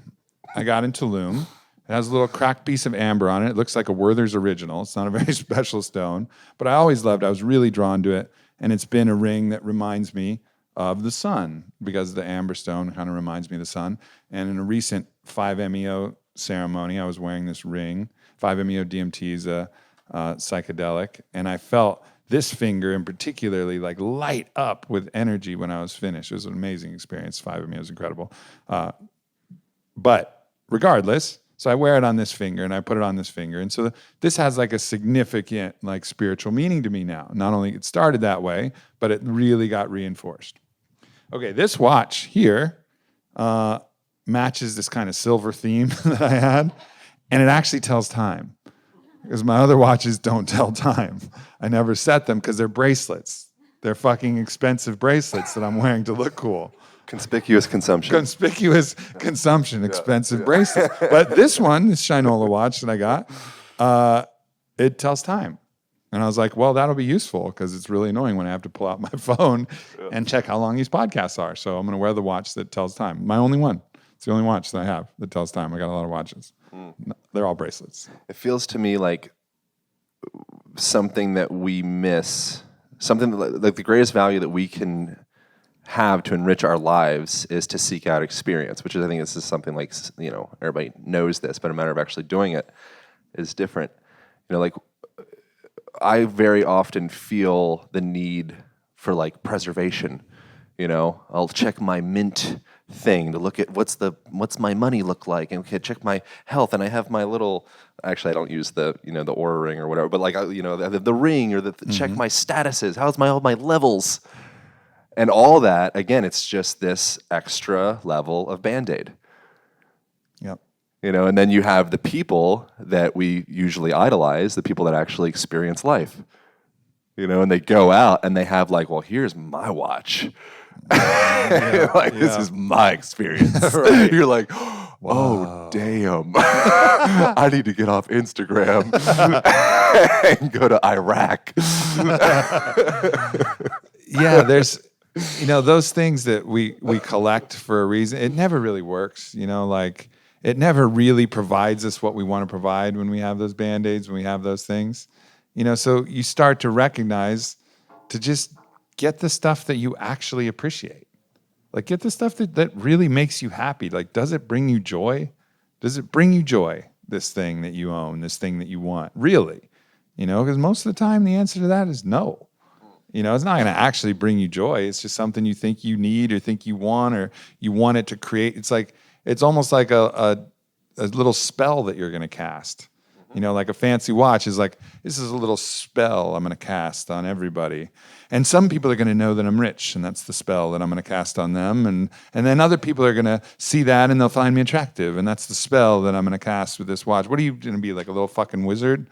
Speaker 1: I got in Tulum. It has a little cracked piece of amber on it. It looks like a Werther's original. It's not a very special stone, but I was really drawn to it. And it's been a ring that reminds me of the sun because the amber stone kind of reminds me of the sun. And in a recent 5-MeO ceremony, I was wearing this ring. 5-MeO DMT is a psychedelic. And I felt this finger in particularly light up with energy when I was finished. It was an amazing experience. 5-MeO is incredible. But regardless, so I wear it on this finger and I put it on this finger. And so this has a significant spiritual meaning to me now. Not only it started that way, but it really got reinforced. Okay, this watch here matches this kind of silver theme that I had. And it actually tells time. Because my other watches don't tell time. I never set them because they're bracelets. They're fucking expensive bracelets that I'm wearing to look cool.
Speaker 2: Conspicuous consumption,
Speaker 1: expensive bracelets. But this one, this Shinola watch that I got, it tells time. And I was like, well, that'll be useful because it's really annoying when I have to pull out my phone and check how long these podcasts are. So I'm going to wear the watch that tells time. My only one. It's the only watch that I have that tells time. I got a lot of watches. They're all bracelets.
Speaker 2: It feels to me like something that we miss, something like the greatest value that we can have to enrich our lives is to seek out experience, which is, I think this is something everybody knows this, but a matter of actually doing it is different. I very often feel the need for preservation. I'll check my mint thing to look at what's my money look like, and okay, check my health, and I have my little. Actually, I don't use the the Oura ring or whatever, but the ring or check my statuses. How's all my levels? And all that, again, it's just this extra level of Band-Aid.
Speaker 1: Yep.
Speaker 2: And then you have the people that we usually idolize, the people that actually experience life. And they go out and they have like, well, here's my watch. This is my experience. Right. You're like, oh, damn. I need to get off Instagram and go to Iraq.
Speaker 1: Yeah, there's, those things that we collect for a reason. It never really works, like it never really provides us what we want to provide when we have those Band-Aids, when we have those things. So you start to recognize to just get the stuff that you actually appreciate. Like get the stuff that really makes you happy. Like, does it bring you joy? Does it bring you joy, this thing that you own, this thing that you want? Really? Because most of the time the answer to that is no. It's not going to actually bring you joy. It's just something you think you need or think you want or you want it to create. It's almost like a little spell that you're going to cast. Like a fancy watch is like, this is a little spell I'm going to cast on everybody. And some people are going to know that I'm rich, and that's the spell that I'm going to cast on them. And then other people are going to see that, and they'll find me attractive, and that's the spell that I'm going to cast with this watch. What are you going to be, like a little fucking wizard?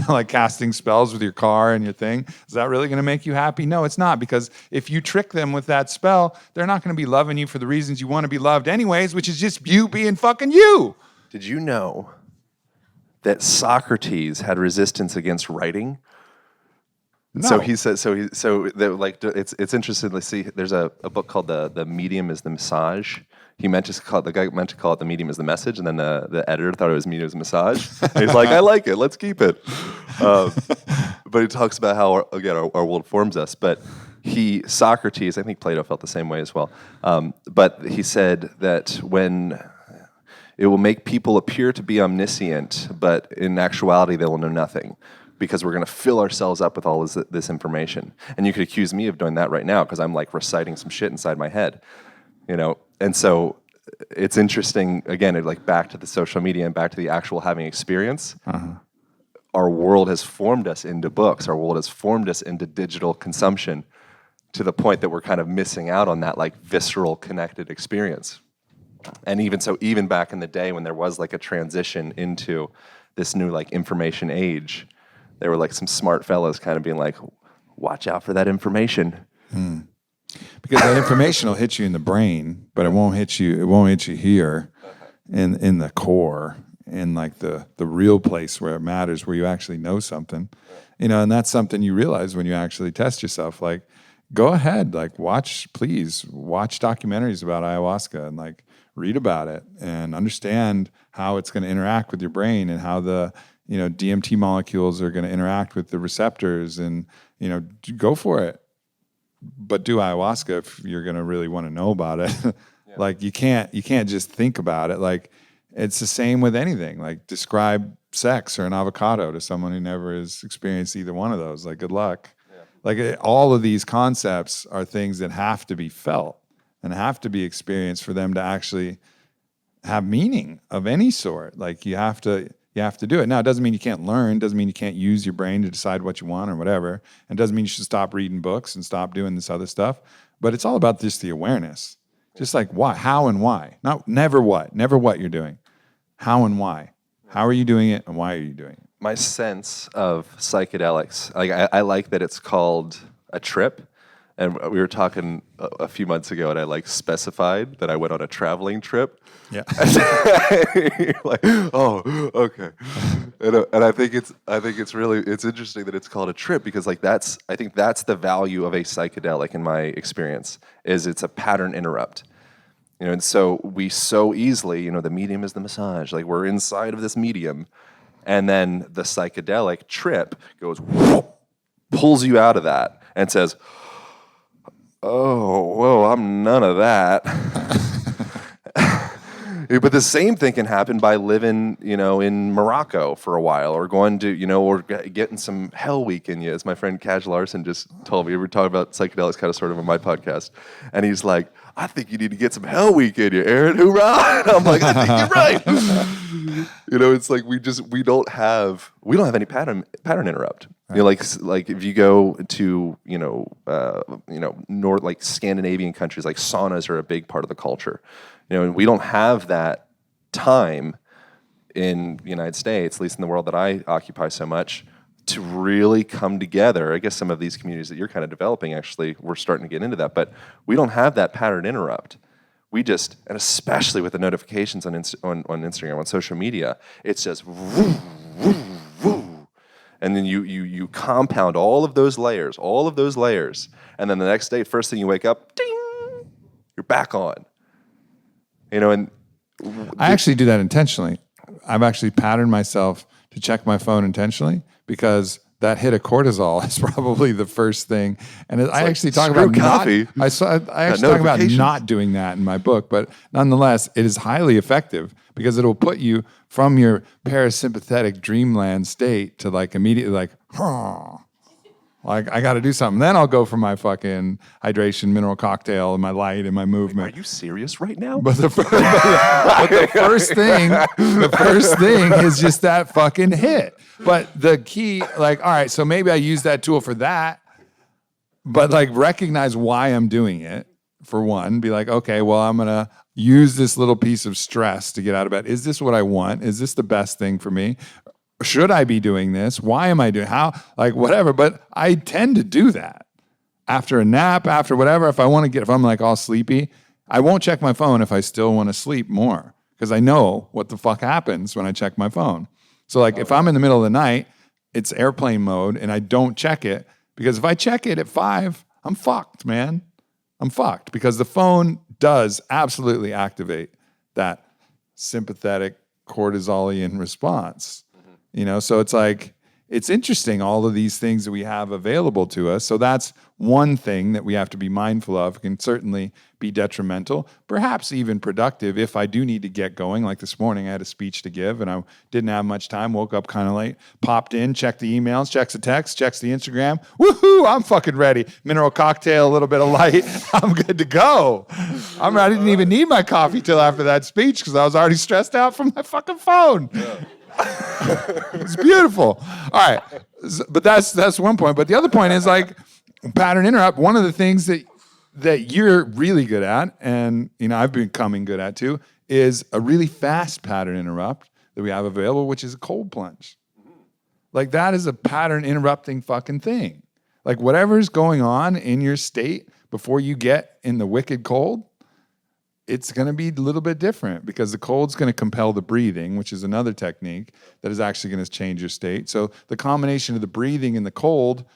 Speaker 1: Like casting spells with your car and your thing? Is that really going to make you happy? No, it's not, because if you trick them with that spell, they're not going to be loving you for the reasons you want to be loved anyways, which is just you being fucking you.
Speaker 2: Did you know that Socrates had resistance against writing?
Speaker 1: No.
Speaker 2: So he said. It's interesting to see. There's a book called the Medium is the Massage. The guy meant to call it The Medium is the Message, and then the editor thought it was Medium is the Massage. And he's like, I like it. Let's keep it. But he talks about how our world forms us. But Socrates, I think Plato felt the same way as well. But he said that when it will make people appear to be omniscient, but in actuality they will know nothing, because we're going to fill ourselves up with all this information. And you could accuse me of doing that right now because I'm like reciting some shit inside my head, And so it's interesting, again, like back to the social media and back to the actual having experience. Uh-huh. Our world has formed us into books. Our world has formed us into digital consumption to the point that we're kind of missing out on that like visceral connected experience. And even back in the day when there was like a transition into this new like information age, there were like some smart fellows kind of being like, watch out for that information.
Speaker 1: Because that information will hit you in the brain, but it won't hit you here in the core, in like the real place where it matters, where you actually know something. And that's something you realize when you actually test yourself. Like, go ahead, like watch documentaries about ayahuasca and like read about it and understand how it's going to interact with your brain and how the DMT molecules are going to interact with the receptors, and go for it. But do ayahuasca if you're going to really want to know about it. Yeah. Like you can't just think about it. Like it's the same with anything. Like describe sex or an avocado to someone who never has experienced either one of those. Like good luck. Yeah. Like all of these concepts are things that have to be felt and have to be experienced for them to actually have meaning of any sort. Like you have to do it. Now, it doesn't mean you can't learn. Doesn't mean you can't use your brain to decide what you want or whatever. And doesn't mean you should stop reading books and stop doing this other stuff. But it's all about just the awareness. Just like why, how and why. Never what you're doing. How and why. How are you doing it and why are you doing it?
Speaker 2: My sense of psychedelics, I like that it's called a trip. And we were talking a few months ago, and I like specified that I went on a traveling trip.
Speaker 1: Yeah.
Speaker 2: You're like, oh, okay. And I think it's really interesting that it's called a trip, because like I think that's the value of a psychedelic in my experience, is it's a pattern interrupt. And so we so easily, the medium is the massage. Like we're inside of this medium, and then the psychedelic trip goes, pulls you out of that and says, oh, whoa, I'm none of that. But the same thing can happen by living, in Morocco for a while, or going to, or getting some hell week in you, as my friend Kaj Larson just told me. We were talking about psychedelics kind of sort of on my podcast. And he's like, I think you need to get some Hell Week in you, Aaron. Hoorah! And I'm like, I think you're right. It's like we don't have any pattern interrupt. Right. Like if you go to North, like Scandinavian countries, like saunas are a big part of the culture. And we don't have that time in the United States, at least in the world that I occupy so much, to really come together. I guess some of these communities that you're kind of developing, actually, we're starting to get into that, but we don't have that pattern interrupt. We just, and especially with the notifications on Instagram, on social media, it's just woo, woo, woo. And then you compound all of those layers, and then the next day, first thing you wake up, ding, you're back on. And
Speaker 1: I actually do that intentionally. I've actually patterned myself to check my phone intentionally because that hit of cortisol is probably the first thing. And I actually talk about
Speaker 2: coffee.
Speaker 1: I actually talk about not doing that in my book, but nonetheless, it is highly effective because it'll put you from your parasympathetic dreamland state to like immediately like, like I got to do something. Then I'll go for my fucking hydration, mineral cocktail, and my light and my movement.
Speaker 2: Are you serious right now?
Speaker 1: But the first thing is just that fucking hit. But the key, like, all right, so maybe I use that tool for that, but like recognize why I'm doing it. For one, be like, okay, well, I'm gonna use this little piece of stress to get out of bed. Is this what I want? Is this the best thing for me? Should I be doing this? Why am I doing how? Like whatever. But I tend to do that after a nap, after whatever. If I'm like all sleepy, I won't check my phone if I still want to sleep more because I know what the fuck happens when I check my phone. So like if I'm in the middle of the night, it's airplane mode and I don't check it because if I check it at 5, I'm fucked, man. I'm fucked because the phone does absolutely activate that sympathetic cortisolian response. So it's like, it's interesting, all of these things that we have available to us. So that's one thing that we have to be mindful of. It can certainly be detrimental, perhaps even productive if I do need to get going. Like this morning, I had a speech to give and I didn't have much time, woke up kind of late, popped in, checked the emails, checks the text, checks the Instagram. Woohoo, I'm fucking ready. Mineral cocktail, a little bit of light. I'm good to go. I didn't even need my coffee till after that speech because I was already stressed out from my fucking phone. Yeah. It's beautiful. All right. But that's one point. But the other point is like pattern interrupt. One of the things that you're really good at, and I've been becoming good at too, is a really fast pattern interrupt that we have available, which is a cold plunge. Like that is a pattern interrupting fucking thing. Like whatever's going on in your state before you get in the wicked cold, it's going to be a little bit different because the cold's going to compel the breathing, which is another technique that is actually going to change your state. So the combination of the breathing and the cold,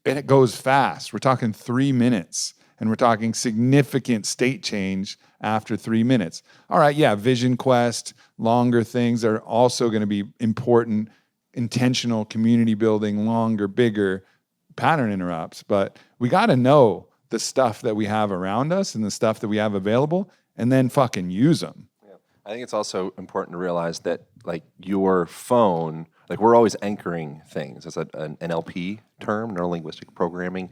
Speaker 1: and it goes fast. We're talking 3 minutes, and we're talking significant state change after 3 minutes. All right, yeah, vision quest, longer things are also going to be important, intentional community building, longer, bigger pattern interrupts. But we got to know the stuff that we have around us and the stuff that we have available, and then fucking use them.
Speaker 2: Yeah. I think it's also important to realize that like your phone, like we're always anchoring things. It's an NLP term, neuro-linguistic programming.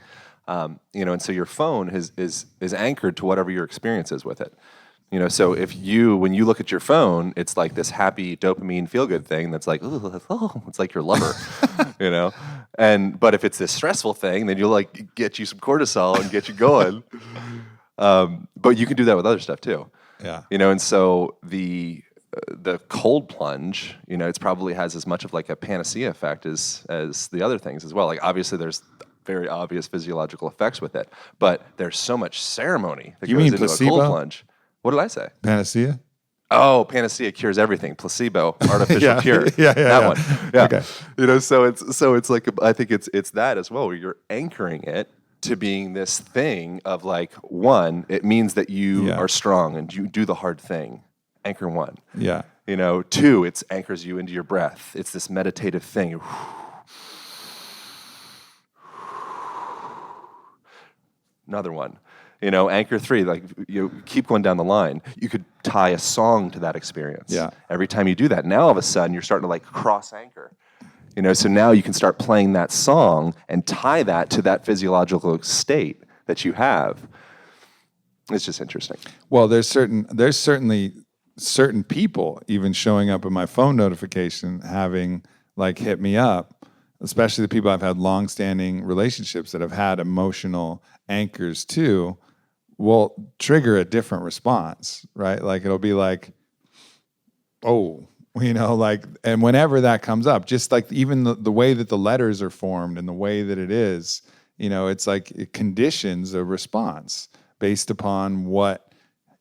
Speaker 2: And so your phone is anchored to whatever your experience is with it. So when you look at your phone, it's like this happy dopamine feel-good thing that's like, oh, it's like your lover, but if it's this stressful thing, then you'll like get you some cortisol and get you going. But you can do that with other stuff too.
Speaker 1: Yeah.
Speaker 2: And so the cold plunge, it probably has as much of like a panacea effect as the other things as well. Like obviously there's very obvious physiological effects with it, but there's so much ceremony that goes into placebo? A cold plunge. What did I say?
Speaker 1: Panacea?
Speaker 2: Oh, panacea cures everything. Placebo, artificial cure. That one. Yeah.
Speaker 1: Okay.
Speaker 2: So it's like I think it's that as well, where you're anchoring it to being this thing of like, one, it means that you are strong and you do the hard thing. Anchor one.
Speaker 1: Yeah.
Speaker 2: Two, it anchors you into your breath. It's this meditative thing. Another one. Anchor three, like you keep going down the line. You could tie a song to that experience.
Speaker 1: Yeah.
Speaker 2: Every time you do that, now all of a sudden you're starting to like cross anchor. So now you can start playing that song and tie that to that physiological state that you have. It's just interesting.
Speaker 1: Well, there's certainly certain people even showing up in my phone notification having like hit me up, especially the people I've had long-standing relationships that have had emotional anchors too, will trigger a different response, right? Like it'll be like, oh, like, and whenever that comes up, just like even the way that the letters are formed and the way that it is, it's like it conditions a response based upon what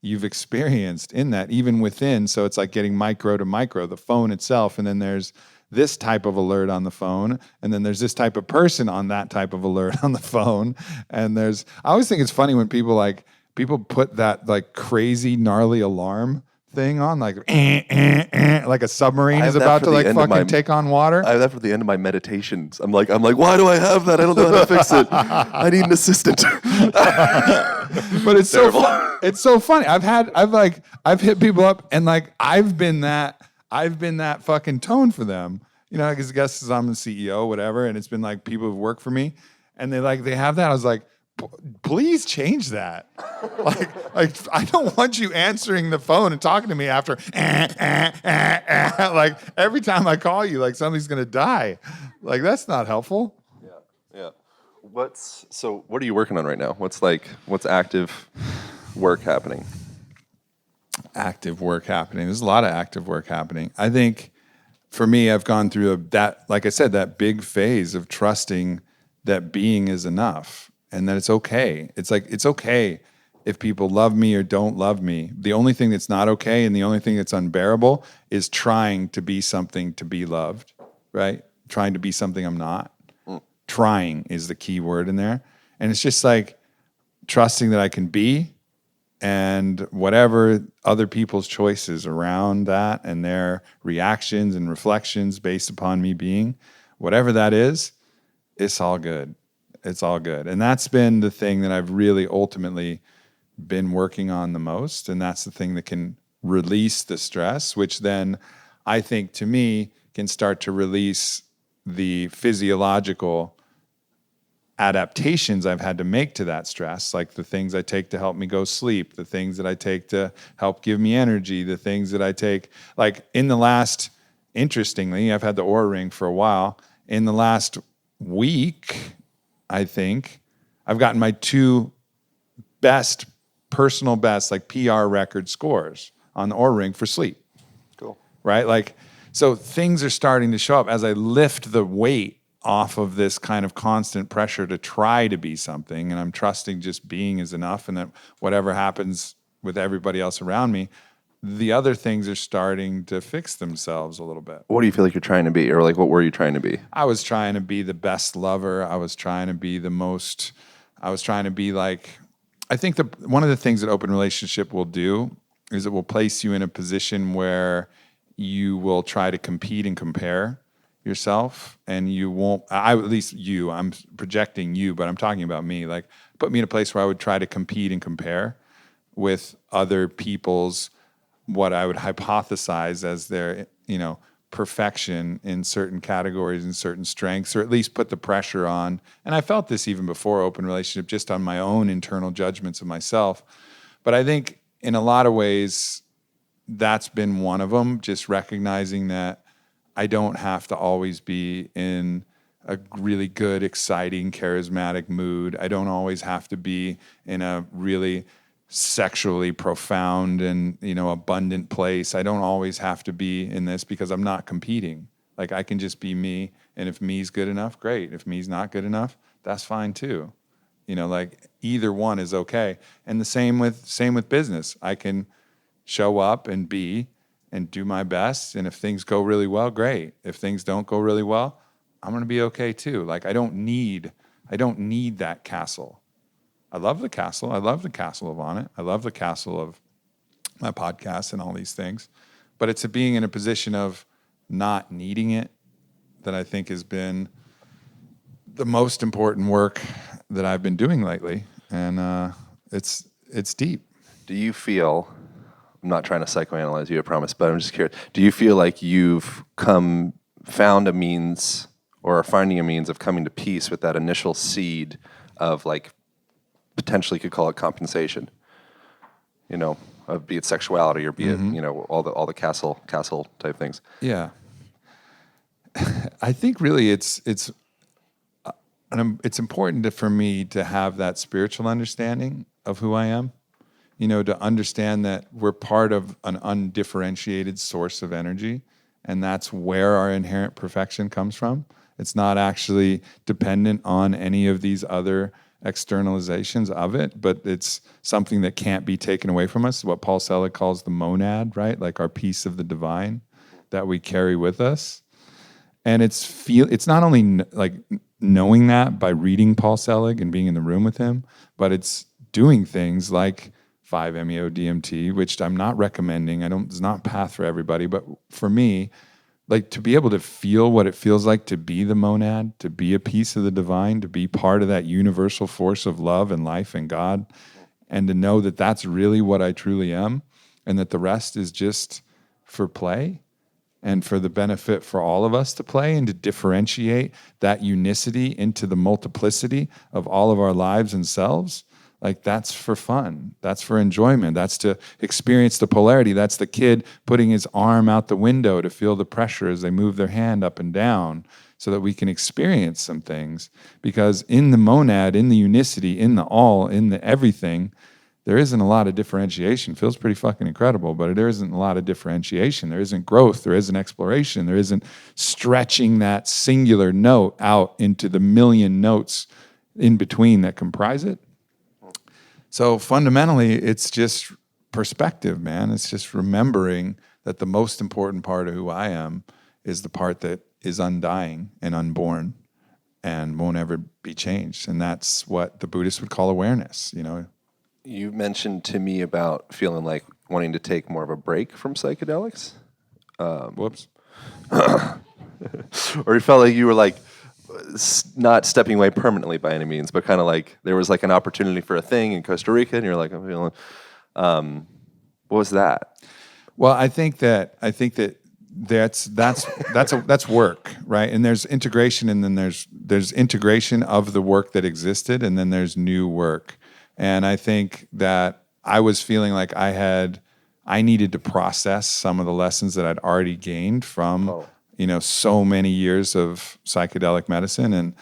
Speaker 1: you've experienced in that, even within. So it's like getting micro to micro, the phone itself. And then there's this type of alert on the phone. And then there's this type of person on that type of alert on the phone. And I always think it's funny when people put that like crazy gnarly alarm thing on, like like a submarine is about to like fucking take on water.
Speaker 2: I have that for the end of my meditations. I'm like, why do I have that? I don't know how to fix it. I need an assistant.
Speaker 1: But it's terrible. It's so funny. I've hit people up and like I've been that fucking tone for them. Because I guess I'm the CEO, whatever, and it's been like people who've worked for me, and they have that. I was like, please change that. like I don't want you answering the phone and talking to me after like every time I call you, like somebody's gonna die. Like that's not helpful.
Speaker 2: Yeah. What are you working on right now? What's active work happening?
Speaker 1: Active work happening. There's a lot of active work happening. I think for me, I've gone through like I said, that big phase of trusting that being is enough. And that it's okay. It's like, it's okay if people love me or don't love me. The only thing that's not okay and the only thing that's unbearable is trying to be something to be loved, right? Trying to be something I'm not. Trying is the key word in there. And it's just like trusting that I can be, and whatever other people's choices around that and their reactions and reflections based upon me being, whatever that is, it's all good. It's all good. And that's been the thing that I've really ultimately been working on the most. And that's the thing that can release the stress, which then I think to me can start to release the physiological adaptations I've had to make to that stress, like the things I take to help me go sleep, the things that I take to help give me energy, the things that I take, like interestingly, I've had the Oura Ring for a while. In the last week, I think I've gotten my 2 personal best, like PR record scores on the Oura Ring for sleep.
Speaker 2: Cool.
Speaker 1: Right? Like, so things are starting to show up as I lift the weight off of this kind of constant pressure to try to be something. And I'm trusting just being is enough, and that whatever happens with everybody else around me, the other things are starting to fix themselves a little bit.
Speaker 2: What do you feel like you're trying to be? Or like, what were you trying to be?
Speaker 1: I was trying to be the best lover. I was trying to be like, I think one of the things that open relationship will do is it will place you in a position where you will try to compete and compare yourself, and you won't, I'm projecting you, but I'm talking about me. Like, put me in a place where I would try to compete and compare with other people's, what I would hypothesize as their, perfection in certain categories and certain strengths, or at least put the pressure on. And I felt this even before open relationship, just on my own internal judgments of myself. But I think in a lot of ways, that's been one of them, just recognizing that I don't have to always be in a really good, exciting, charismatic mood. I don't always have to be in a really sexually profound and, abundant place. I don't always have to be in this because I'm not competing. Like, I can just be me. And if me's good enough, great. If me's not good enough, that's fine too. Like either one is okay. And the same with business. I can show up and be and do my best. And if things go really well, great. If things don't go really well, I'm going to be okay too. Like, I don't need that castle. I love the castle. I love the castle of Onnit. I love the castle of my podcast and all these things. But it's being in a position of not needing it that I think has been the most important work that I've been doing lately. And it's deep.
Speaker 2: Do you feel, I'm not trying to psychoanalyze you, I promise, but I'm just curious, do you feel like you've found a means or are finding a means of coming to peace with that initial seed of, like, potentially could call it compensation? be it sexuality or be it, all the castle type things.
Speaker 1: Yeah. I think really it's important for me to have that spiritual understanding of who I am, to understand that we're part of an undifferentiated source of energy, and that's where our inherent perfection comes from. It's not actually dependent on any of these other externalizations of it, but it's something that can't be taken away from us, what Paul Selig calls the monad, right? Like our piece of the divine that we carry with us. And it's not only like knowing that by reading Paul Selig and being in the room with him, but it's doing things like 5-MeO-DMT, which I'm not recommending. It's not a path for everybody, but for me, like to be able to feel what it feels like to be the monad, to be a piece of the divine, to be part of that universal force of love and life and God, and to know that that's really what I truly am, and that the rest is just for play and for the benefit for all of us to play, and to differentiate that unicity into the multiplicity of all of our lives and selves. Like that's for fun. That's for enjoyment. That's to experience the polarity. That's the kid putting his arm out the window to feel the pressure as they move their hand up and down so that we can experience some things. Because in the monad, in the unicity, in the all, in the everything, there isn't a lot of differentiation. Feels pretty fucking incredible, but there isn't a lot of differentiation. There isn't growth. There isn't exploration. There isn't stretching that singular note out into the million notes in between that comprise it. So fundamentally, it's just perspective, man. It's just remembering that the most important part of who I am is the part that is undying and unborn and won't ever be changed. And that's what the Buddhists would call awareness,
Speaker 2: You mentioned to me about feeling like wanting to take more of a break from psychedelics.
Speaker 1: Whoops.
Speaker 2: Or you felt like you were like not stepping away permanently by any means, but kind of like there was like an opportunity for a thing in Costa Rica, and you're like, I'm feeling. What was that?
Speaker 1: Well, I think that that's work, right? And there's integration, and then there's integration of the work that existed, and then there's new work. And I think that I was feeling like I needed to process some of the lessons that I'd already gained from so many years of psychedelic medicine. And,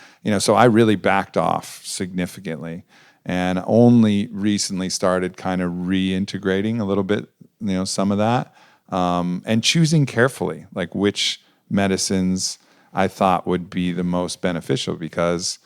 Speaker 1: so I really backed off significantly and only recently started kind of reintegrating a little bit, some of that, and choosing carefully, like which medicines I thought would be the most beneficial because,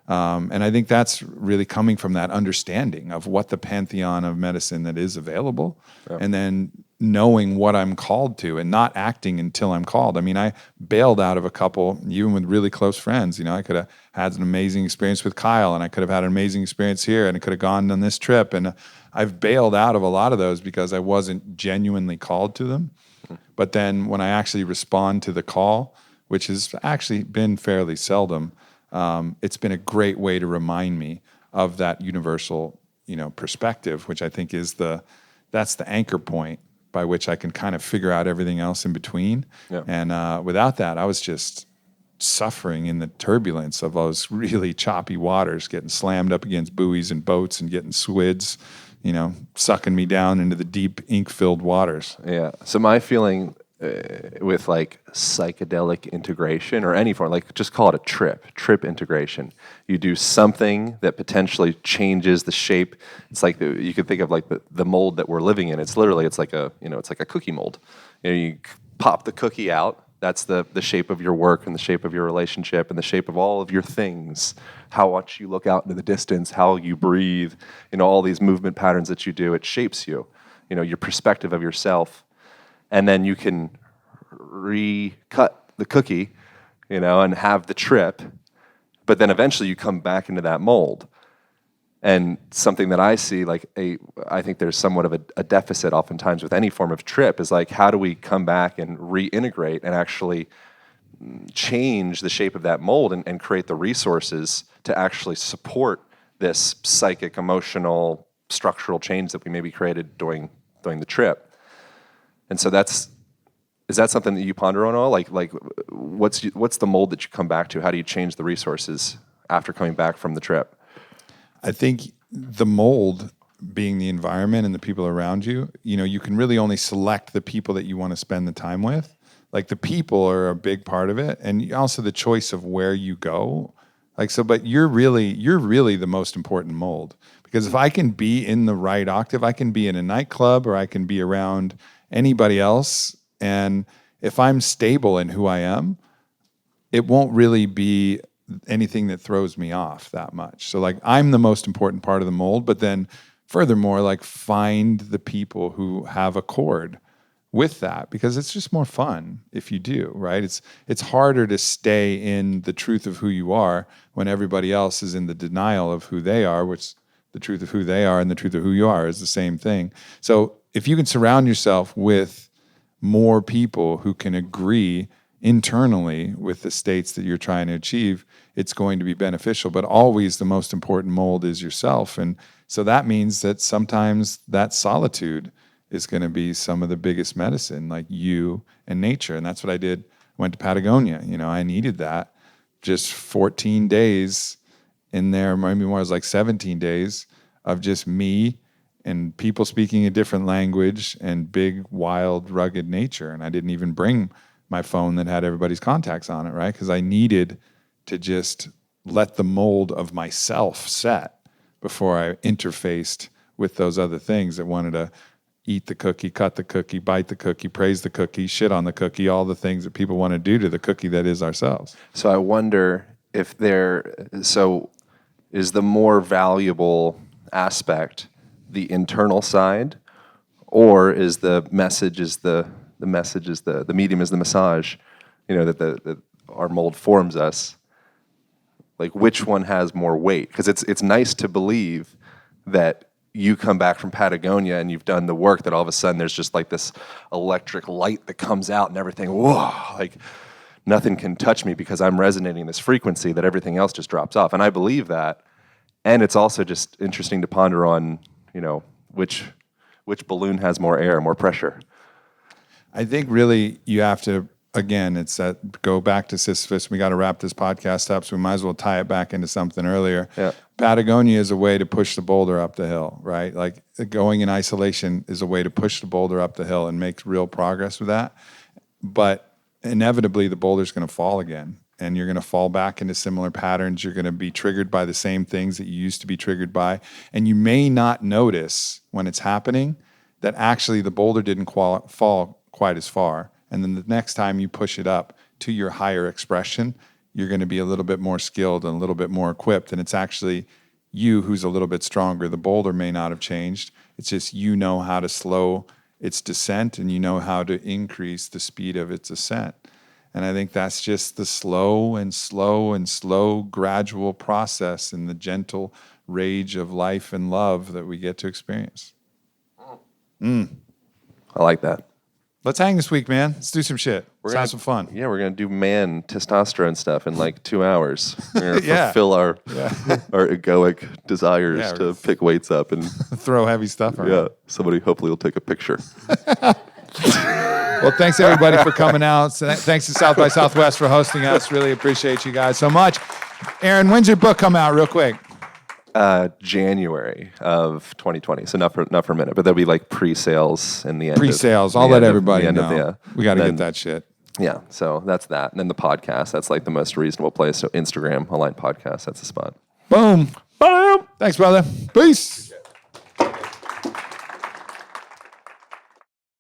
Speaker 1: and I think that's really coming from that understanding of what the pantheon of medicine that is available, and then knowing what I'm called to and not acting until I'm called. I mean, I bailed out of a couple, even with really close friends. I could have had an amazing experience with Kyle, and I could have had an amazing experience here, and I could have gone on this trip. And I've bailed out of a lot of those because I wasn't genuinely called to them. But then when I actually respond to the call, which has actually been fairly seldom, it's been a great way to remind me of that universal, perspective, which I think is that's the anchor point by which I can kind of figure out everything else in between. Yeah. And without that, I was just suffering in the turbulence of those really choppy waters, getting slammed up against buoys and boats and getting squids, sucking me down into the deep ink-filled waters.
Speaker 2: Yeah. So my feeling with like psychedelic integration or any form, like just call it a trip integration. You do something that potentially changes the shape. It's like you could think of like the mold that we're living in. It's like a cookie mold. You pop the cookie out. That's the shape of your work and the shape of your relationship and the shape of all of your things. How much you look out into the distance, how you breathe, all these movement patterns that you do. It shapes you. Your perspective of yourself. And then you can recut the cookie, and have the trip, but then eventually you come back into that mold. And something that I see, I think there's somewhat of a deficit oftentimes with any form of trip is like, how do we come back and reintegrate and actually change the shape of that mold and create the resources to actually support this psychic, emotional, structural change that we maybe created during the trip. And so is that something that you ponder on all? Like what's the mold that you come back to? How do you change the resources after coming back from the trip?
Speaker 1: I think the mold being the environment and the people around you, you can really only select the people that you want to spend the time with. Like the people are a big part of it, and also the choice of where you go. Like so, but you're really the most important mold, because if I can be in the right octave, I can be in a nightclub or I can be around anybody else, and if I'm stable in who I am, it won't really be anything that throws me off that much. So like I'm the most important part of the mold, but then furthermore, like find the people who have a chord with that, because it's just more fun if you do, right? It's harder to stay in the truth of who you are when everybody else is in the denial of who they are, which the truth of who they are and the truth of who you are is the same thing. So if you can surround yourself with more people who can agree internally with the states that you're trying to achieve, it's going to be beneficial. But always the most important mold is yourself. And so that means that sometimes that solitude is going to be some of the biggest medicine, like you and nature. And that's what I did. Went to Patagonia. I needed that. Just 14 days in there, maybe more, it was like 17 days of just me and people speaking a different language and big, wild, rugged nature. And I didn't even bring my phone that had everybody's contacts on it, right? Because I needed to just let the mold of myself set before I interfaced with those other things that wanted to eat the cookie, cut the cookie, bite the cookie, praise the cookie, shit on the cookie, all the things that people want to do to the cookie that is ourselves.
Speaker 2: So I wonder if is the more valuable aspect the internal side, or is the medium is the massage, that our mold forms us. Like which one has more weight? Because it's nice to believe that you come back from Patagonia and you've done the work, that all of a sudden there's just like this electric light that comes out and everything, whoa, like nothing can touch me because I'm resonating this frequency that everything else just drops off. And I believe that. And it's also just interesting to ponder on, which balloon has more air, more pressure.
Speaker 1: I think really you have to, again, it's that go back to Sisyphus. We got to wrap this podcast up, so we might as well tie it back into something earlier.
Speaker 2: Yeah.
Speaker 1: Patagonia is a way to push the boulder up the hill, right? Like going in isolation is a way to push the boulder up the hill and make real progress with that. But inevitably, the boulder's going to fall again, and you're going to fall back into similar patterns. You're going to be triggered by the same things that you used to be triggered by, and you may not notice when it's happening that actually the boulder didn't fall quite as far. And then the next time you push it up to your higher expression, you're going to be a little bit more skilled and a little bit more equipped. And it's actually you who's a little bit stronger. The boulder may not have changed. It's just you know how to slow its descent and you know how to increase the speed of its ascent. And I think that's just the slow, gradual process and the gentle rage of life and love that we get to experience.
Speaker 2: I like that.
Speaker 1: Let's hang this week, man. Let's do some shit. Let's have some fun.
Speaker 2: Yeah, we're going to do man testosterone stuff in like 2 hours. We're going to
Speaker 1: Yeah.
Speaker 2: fulfill our egoic desires to pick weights up and
Speaker 1: throw heavy stuff around.
Speaker 2: Yeah, somebody hopefully will take a picture.
Speaker 1: Well, thanks everybody for coming out. Thanks to South by Southwest for hosting us. Really appreciate you guys so much. Aaron, when's your book come out real quick?
Speaker 2: January of 2020. So not for a minute, but there'll be like pre-sales in the end.
Speaker 1: Pre-sales. I'll let everybody know. We got to get that shit.
Speaker 2: Yeah. So that's that. And then the podcast, that's like the most reasonable place. So Instagram, Onnit Podcast, that's the spot.
Speaker 1: Boom. Boom. Thanks, brother. Peace.